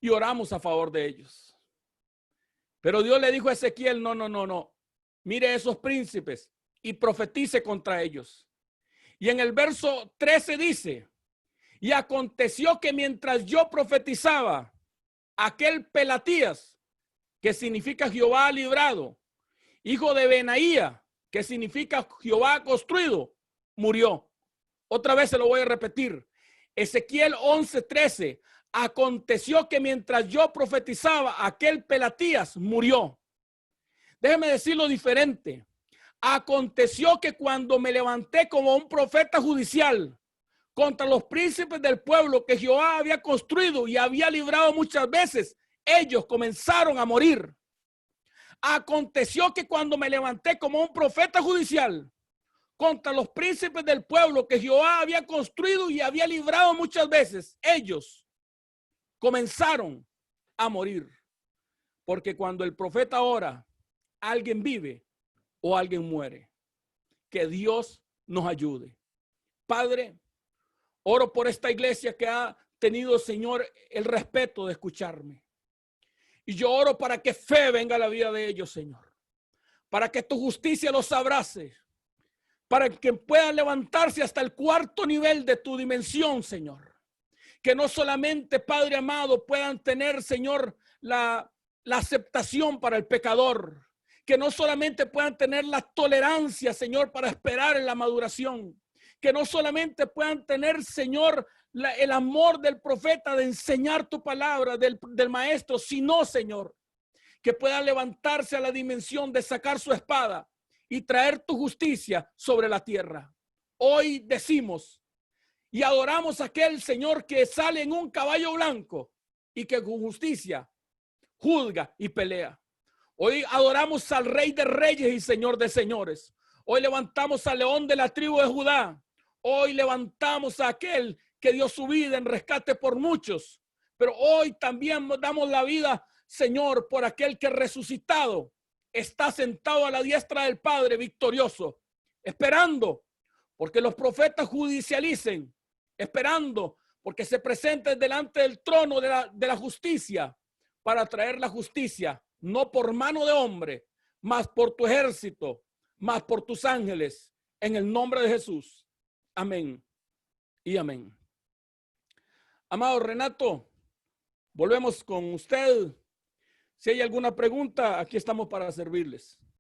y oramos a favor de ellos. Pero Dios le dijo a Ezequiel, no. Mire esos príncipes y profetice contra ellos. Y en el verso 13 dice, y aconteció que mientras yo profetizaba, aquel Pelatías, que significa Jehová ha librado, hijo de Benaía, que significa Jehová ha construido, murió. Otra vez se lo voy a repetir. Ezequiel 11:13. Aconteció que mientras yo profetizaba, aquel Pelatías murió. Déjeme decirlo diferente. Aconteció que cuando me levanté como un profeta judicial contra los príncipes del pueblo que Jehová había construido y había librado muchas veces, ellos comenzaron a morir. Aconteció que cuando me levanté como un profeta judicial contra los príncipes del pueblo que Jehová había construido y había librado muchas veces, ellos comenzaron a morir. Porque cuando el profeta ora, alguien vive o alguien muere. Que Dios nos ayude. Padre, oro por esta iglesia que ha tenido, Señor, el respeto de escucharme. Y yo oro para que fe venga a la vida de ellos, Señor. Para que tu justicia los abrace. Para que puedan levantarse hasta el cuarto nivel de tu dimensión, Señor. Que no solamente, Padre amado, puedan tener, Señor, la aceptación para el pecador. Que no solamente puedan tener la tolerancia, Señor, para esperar en la maduración. Que no solamente puedan tener, Señor, el amor del profeta de enseñar tu palabra, del maestro, sino, Señor, que puedan levantarse a la dimensión de sacar su espada y traer tu justicia sobre la tierra. Hoy decimos y adoramos a aquel Señor que sale en un caballo blanco y que con justicia juzga y pelea. Hoy adoramos al Rey de Reyes y Señor de Señores. Hoy levantamos al León de la tribu de Judá. Hoy levantamos a aquel que dio su vida en rescate por muchos. Pero hoy también damos la vida, Señor, por aquel que resucitado está sentado a la diestra del Padre victorioso, esperando porque los profetas judicialicen, esperando porque se presenten delante del trono de la justicia para traer la justicia, no por mano de hombre, mas por tu ejército, mas por tus ángeles, en el nombre de Jesús. Amén y amén. Amado Renato, volvemos con usted. Si hay alguna pregunta, aquí estamos para servirles.